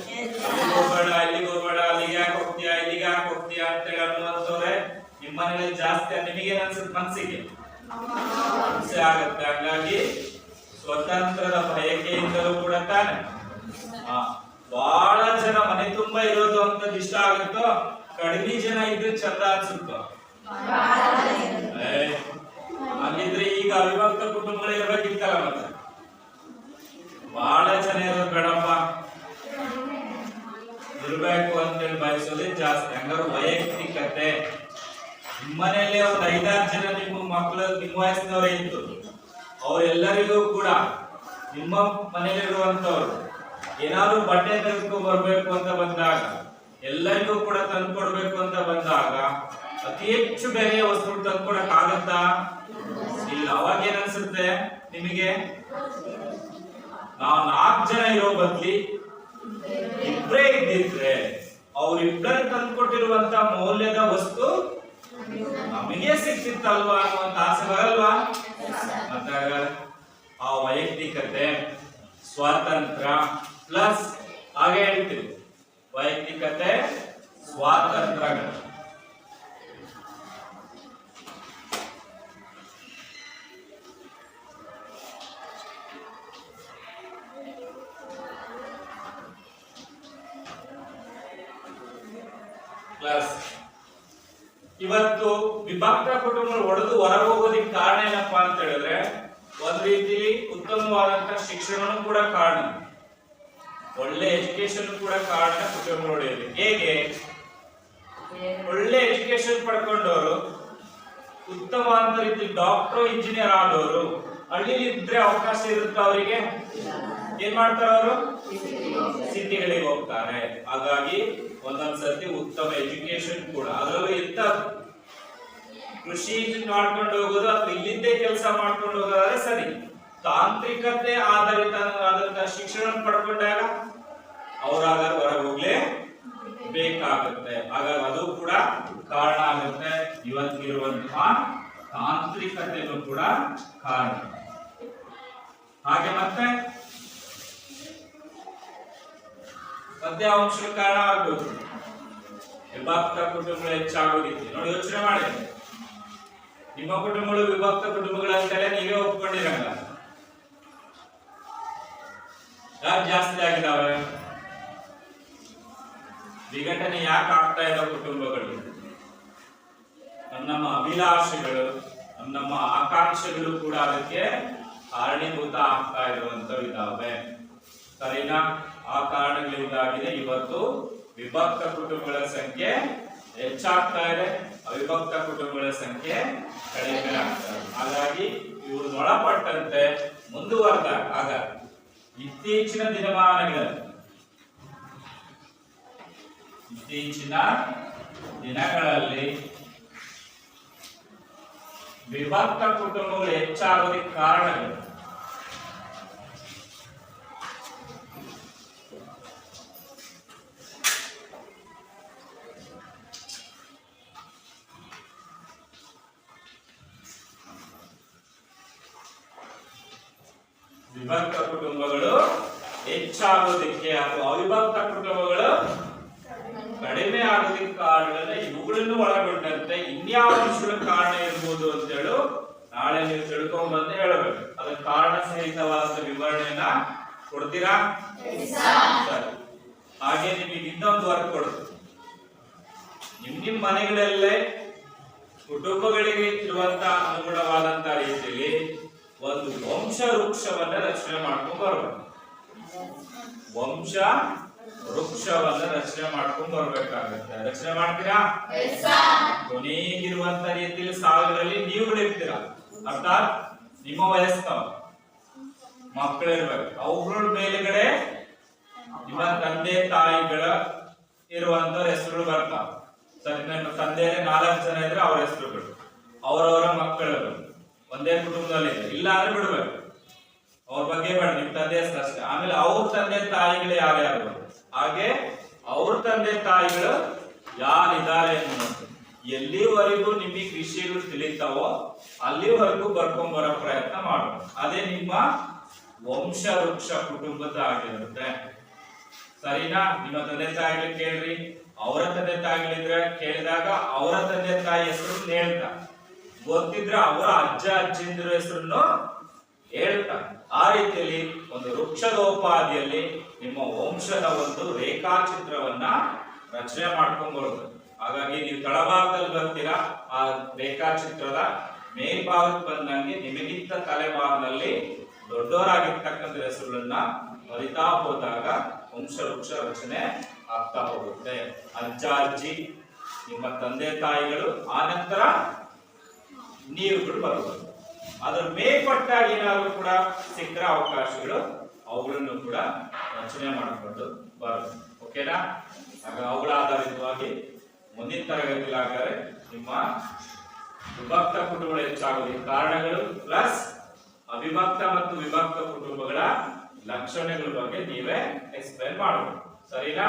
ಅಲ್ಲಿಗೆ ಹೋಗ್ಬೇಡ, ಇಲ್ಲಿಗೆ ಹೋಗ್ಬೇಡ, ಅಲ್ಲಿಗೆ ಯಾಕೆ ಹೋಗ್ತೀಯಾ, ಇಲ್ಲಿಗೆ ಯಾಕೆ ಹೋಗ್ತೀಯಾ ಅಂತ ಹೇಳಿ ಅನ್ನುವಂಥವ್ರೆ ನಿಮ್ಮ ಮನೆಯಲ್ಲಿ ಜಾಸ್ತಿ. ನಿಮಗೇನ್ ಅನ್ಸುತ್ತೆ? ಮನಸ್ಸಿಗೆ ಹಿಂಸೆ ಆಗತ್ತೆ. ಹಾಗಾಗಿ ಸ್ವತಂತ್ರದ ಬಯಕೆಯಿಂದಲೂ ಕೂಡ ತಾನೆ ಬಹಳ ಜನ ಮನೆ ತುಂಬಾ ಇರೋದು ಅಂತ ಇಷ್ಟ ಆಗುತ್ತೋ, ಕಡಿಮೆ ಜನ ಇದ್ರೆ ಚಂದ ಅನ್ಸುತ್ತೋ? ಹಾಗಿದ್ರೆ ಈಗ ಅವಿಭಕ್ತ ಕುಟುಂಬಗಳು ಇರ್ಬೇಕಿತ್ತಲ್ಲ. ಮತ್ತೆ ಬಹಳ ಜನ ಇರೋದು ಬೇಡಪ್ಪ, ಇರ್ಬೇಕು ಅಂತೇಳಿ ಬಯಸೋದೇ ಜಾಸ್ತಿ. ಹಂಗಾರು ವೈಯಕ್ತಿಕತೆ. ನಿಮ್ಮನೆಯಲ್ಲಿ ಒಂದು 5-6 ಜನ ನಿಮ್ಮ ಮಕ್ಕಳು ನಿಮ್ಮ ವಯಸ್ಸಿನವರೇ ಇತ್ತು, ಅವರೆಲ್ಲರಿಗೂ ಕೂಡ ನಿಮ್ಮ ಮನೆಯಲ್ಲಿರುವಂತವ್ರು ಏನಾದ್ರು ಬಟ್ಟೆ ತೆಗೆದುಕೊಂಡು ಬರ್ಬೇಕು ಅಂತ ಬಂದಾಗ, ಎಲ್ಲರಿಗೂ ಕೂಡ ತಂದ್ಕೊಡ್ಬೇಕು ಅಂತ ಬಂದಾಗ ಅತಿ ಹೆಚ್ಚು ಬೆಲೆಯ ವಸ್ತು ತಂದ್ಕೊಡಕ್ ಆಗತ್ತಾ? ಇಲ್ಲ. ಅವಾಗ ಏನ್ ಅನ್ಸುತ್ತೆ ನಿಮಗೆ? ನಾವು 4 ಜನ ಇರೋ ಬದ್ಲಿ ಇಬ್ಬರೇ ಇದ್ದಿದ್ರೆ ಅವ್ರಿಬ್ಬರು ತಂದ್ಕೊಟ್ಟಿರುವಂತ ಮೌಲ್ಯದ ವಸ್ತು ನಮಗೆ ಸಿಕ್ತಿತ್ತಲ್ವಾ ಅನ್ನುವಂತ ಆಸೆ ಬರಲ್ವಾ? ಮತ್ತೆ ಆ ವೈಯಕ್ತಿಕತೆ, ಸ್ವಾತಂತ್ರ್ಯ ಪ್ಲಸ್ ಹಾಗೆ ಹೇಳ್ತೀವಿ, ವೈಯಕ್ತಿಕತೆ, ಸ್ವಾತಂತ್ರ್ಯಗಳು. ಪ್ಲಸ್ ಇವತ್ತು ವಿಭಕ್ತ ಕುಟುಂಬಗಳು ಒಡೆದು ಹೊರಗೆ ಹೋಗೋದಕ್ಕೆ ಕಾರಣ ಏನಪ್ಪಾ ಅಂತ ಹೇಳಿದ್ರೆ, ಒಂದ್ ರೀತಿ ಉತ್ತಮವಾದಂತ ಶಿಕ್ಷಣನೂ ಕೂಡ ಕಾರಣ, ಒಳ್ಳೆ ಎಜುಕೇಶನ್ ಕೂಡ ಕಾರಣ ಕುಟುಂಬ ಒಡೆಯೋದು. ಹೇಗೆ? ಒಳ್ಳೆ ಎಜುಕೇಶನ್ ಪಡ್ಕೊಂಡವರು, ಉತ್ತಮವಾದ ರೀತಿ ಡಾಕ್ಟರ್, ಇಂಜಿನಿಯರ್ ಆದವರು ಹಳ್ಳಿಲಿ ಇದ್ರೆ ಅವಕಾಶ ಇರುತ್ತೆ ಅವರಿಗೆ. ಏನ್ ಮಾಡ್ತಾರೆ ಅವರು? ಸಿಟಿಗಳಿಗೆ ಹೋಗ್ತಾರೆ. ಹಾಗಾಗಿ ಒಂದೊಂದ್ಸತಿ ಉತ್ತಮ ಎಜುಕೇಶನ್ ಕೂಡ, ಅದರಲ್ಲೂ ಇಂತ ಕೃಷಿ ಮಾಡ್ಕೊಂಡು ಹೋಗೋದು ಅಥವಾ ಇಲ್ಲಿದ್ದೇ ಕೆಲಸ ಮಾಡ್ಕೊಂಡು ಹೋಗೋದಾದ್ರೆ ಸರಿ, ತಾಂತ್ರಿಕತೆ ಆಧಾರಿತ ಶಿಕ್ಷಣ ಪಡ್ಕೊಂಡಾಗ ಅವರಾಗ ಹೊರಗೆ ಹೋಗ್ಲೇ ಬೇಕಾಗುತ್ತೆ. ಹಾಗಾಗಿ ಅದು ಕೂಡ ಕಾರಣ ಆಗುತ್ತೆ. ಇವತ್ತಿರುವಂತಹ ತಾಂತ್ರಿಕತೆಯೂ ಕೂಡ ಕಾರಣ. ಹಾಗೆ ಮತ್ತೆ ಅಂಶ ಕಾರಣ ಆಗ್ಬೋದು ವಿಭಕ್ತ ಕುಟುಂಬಗಳು ಹೆಚ್ಚಾಗೋದಿಕ್ಕೆ. ನೋಡಿ, ಯೋಚನೆ ಮಾಡಿ, ನಿಮ್ಮ ಕುಟುಂಬಗಳು ವಿಭಕ್ತ ಕುಟುಂಬಗಳಂತೆಲ್ಲ ನೀವೇ ಒಪ್ಕೊಂಡಿರಲ್ಲ. ಯಾಕೆ ಜಾಸ್ತಿ ಆಗಿದಾವೆ? ವಿಘಟನೆ ಯಾಕೆ ಆಗ್ತಾ ಇದಾವೆ ಕುಟುಂಬಗಳು? ನಮ್ಮ ಅಭಿಲಾಷೆಗಳು, ನಮ್ಮ ಆಕಾಂಕ್ಷೆಗಳು ಕೂಡ ಅದಕ್ಕೆ ಕಾರಣೀಭೂತ ಆಗ್ತಾ ಇರುವಂತವಿದ್ದಾವೆ. ಸರಿನಾ? ಆ ಕಾರಣಗಳಿಂದಾಗಿದೆ ಇವತ್ತು ವಿಭಕ್ತ ಕುಟುಂಬಗಳ ಸಂಖ್ಯೆ ಹೆಚ್ಚಾಗ್ತಾ ಇದೆ, ಅವಿಭಕ್ತ ಕುಟುಂಬಗಳ ಸಂಖ್ಯೆ ಕಡಿಮೆ ಆಗ್ತಾ ಇದೆ. ಹಾಗಾಗಿ ಇವರು ಒಳಪಟ್ಟಂತೆ ಮುಂದುವರೆದಾಗ, ಆಗ ಇತ್ತೀಚಿನ ದಿನಗಳಲ್ಲಿ ವಿಭಕ್ತ ಕುಟುಂಬಗಳು ಹೆಚ್ಚಾಗೋದಕ್ಕೆ ಕಾರಣಗಳು ವಿಭಕ್ತ ಕುಟುಂಬಗಳು ಹೆಚ್ಚಾಗೋದಕ್ಕೆ ಅಥವಾ ಅವಿಭಕ್ತ ಕುಟುಂಬಗಳು ಕಡಿಮೆ ಆಗೋದಕ್ಕೆ ಕಾರಣಗಳನ್ನ ಇವುಗಳನ್ನು ಒಳಗೊಂಡಂತೆ ಇನ್ಯಾವ ಅಂಶಗಳ ಕಾರಣ ಇರ್ಬೋದು ಅಂತ ಹೇಳು ನಾಳೆ ನೀವು ತಿಳ್ಕೊಂಡ್ ಬಂದು ಹೇಳಬೇಕು. ಅದಕ್ಕೆ ಕಾರಣ ಸಹಿತವಾದ ವಿವರಣೆಯನ್ನ ಕೊಡ್ತೀರಾ? ಸರಿ. ಹಾಗೆ ನಿಮಗೆ ಇನ್ನೊಂದು ವರ್ಕ್ ಕೊಡ್ತೀವಿ. ನಿಮ್ಮ ಮನೆಗಳಲ್ಲೇ ಕುಟುಂಬಗಳಿಗೆ ಇರುವಂತಹ ಅನುಗುಣವಾದಂತಹ ರೀತಿಯಲ್ಲಿ ಒಂದು ವಂಶ ವೃಕ್ಷವನ್ನ ರಚನೆ ಮಾಡ್ಕೊಂಡು ಬರ್ಬೇಕು. ವಂಶ ವೃಕ್ಷವನ್ನ ರಚನೆ ಮಾಡ್ಕೊಂಡು ಬರ್ಬೇಕಾಗತ್ತೆ. ರಚನೆ ಮಾಡ್ತೀರಾ? ಕೊನೆಗಿರುವಂತ ರೀತಿಯಲ್ಲಿ ಸಾವಿರಲ್ಲಿ ನೀವುಗಳಿರ್ತೀರಾ, ಅರ್ಥಾತ್ ನಿಮ್ಮ ವಯಸ್ಸವ ಮಕ್ಕಳಿರ್ಬೇಕು. ಅವುಗಳ ಮೇಲೆಗಡೆ ನಿಮ್ಮ ತಂದೆ ತಾಯಿಗಳ ಇರುವಂತ ಹೆಸರುಗಳು ಬರ್ತಾವ. ಸರಿ, ನಿಮ್ಮ ತಂದೆ 4 ಜನ ಇದ್ರೆ ಅವ್ರ ಹೆಸರುಗಳು, ಅವರವರ ಮಕ್ಕಳು ಒಂದೇ ಕುಟುಂಬದಲ್ಲಿ ಇಲ್ಲ ಅಂದ್ರೆ ಬಿಡ್ಬೇಕು, ಅವ್ರ ಬಗ್ಗೆ ಬೇಡ, ನಿಮ್ ತಂದೆ ಹೆಸರು ಅಷ್ಟೇ. ಆಮೇಲೆ ಅವ್ರ ತಂದೆ ತಾಯಿಗಳು ಯಾರ್ಯಾರು, ಹಾಗೆ ಅವ್ರ ತಂದೆ ತಾಯಿಗಳು ಯಾರಿದ್ದಾರೆ ಅನ್ನೋದು ಎಲ್ಲಿವರೆಗೂ ನಿಮಗೆ ವಿಷಯಗಳು ತಿಳಿತಾವೋ ಅಲ್ಲಿವರೆಗೂ ಬರ್ಕೊಂಡ್ ಬರೋ ಪ್ರಯತ್ನ ಮಾಡಬೇಕು. ಅದೇ ನಿಮ್ಮ ವಂಶ ವೃಕ್ಷ ಕುಟುಂಬದ ಆಗಿರುತ್ತೆ. ಸರಿನಾ? ನಿಮ್ಮ ತಂದೆ ತಾಯಿಗಳು ಕೇಳ್ರಿ, ಅವರ ತಂದೆ ತಾಯಿಗಳಿದ್ರೆ ಕೇಳಿದಾಗ ಅವರ ತಂದೆ ತಾಯಿ ಹೆಸರು ಹೇಳ್ತಾ, ಗೊತ್ತಿದ್ರೆ ಅವರ ಅಜ್ಜ ಅಜ್ಜಿಂದ್ರ ಹೆಸರನ್ನು ಹೇಳ್ತಾ, ಆ ರೀತಿಯಲ್ಲಿ ಒಂದು ವೃಕ್ಷದೋಪಾದಿಯಲ್ಲಿ ನಿಮ್ಮ ವಂಶದ ಒಂದು ರೇಖಾಚಿತ್ರವನ್ನ ರಚನೆ ಮಾಡ್ಕೊಂಡ್ ಬರೋದು. ಹಾಗಾಗಿ ನೀವು ತಳಭಾಗದಲ್ಲಿ ಬರ್ತೀರಾ, ಆ ರೇಖಾಚಿತ್ರದ ಮೇಲ್ಭಾಗಕ್ಕೆ ಬಂದಂಗೆ ನಿಮಗಿಂತ ತಲೆಭಾಗದಲ್ಲಿ ದೊಡ್ಡವರಾಗಿರ್ತಕ್ಕಂಥ ಹೆಸರುಗಳನ್ನ ಬರಿತಾ ಹೋದಾಗ ವಂಶ ವೃಕ್ಷ ರಚನೆ ಆಗ್ತಾ ಹೋಗುತ್ತೆ. ಅಜ್ಜ ಅಜ್ಜಿ, ನಿಮ್ಮ ತಂದೆ ತಾಯಿಗಳು, ಆನಂತರ ನೀವುಗಳು ಬರಬಹುದು. ಅದರ ಮೇಲ್ಪಟ್ಟಾಗಿ ಏನಾದ್ರು ಕೂಡ ಸಿಕ್ಕರ ಅವಕಾಶಗಳು ಅವುಗಳನ್ನು ಕೂಡ ರಚನೆ ಮಾಡಿಕೊಂಡು ಬರೋದು. ಓಕೆನಾ? ಆಗ ಅವುಗಳ ಆಧಾರಿತವಾಗಿ ಮುಂದಿನ ತರಗತಿಯಲ್ಲಿ ಹಾಗಾದ್ರೆ ನಿಮ್ಮ ವಿಭಕ್ತ ಕುಟುಂಬಗಳು ಹೆಚ್ಚಾಗುವುದು ಕಾರಣಗಳು ಪ್ಲಸ್ ಅವಿಭಕ್ತ ಮತ್ತು ವಿಭಕ್ತ ಕುಟುಂಬಗಳ ಲಕ್ಷಣಗಳ ಬಗ್ಗೆ ನೀವೇ ಎಕ್ಸ್ಪ್ಲೇನ್ ಮಾಡಬಹುದು. ಸರಿನಾ?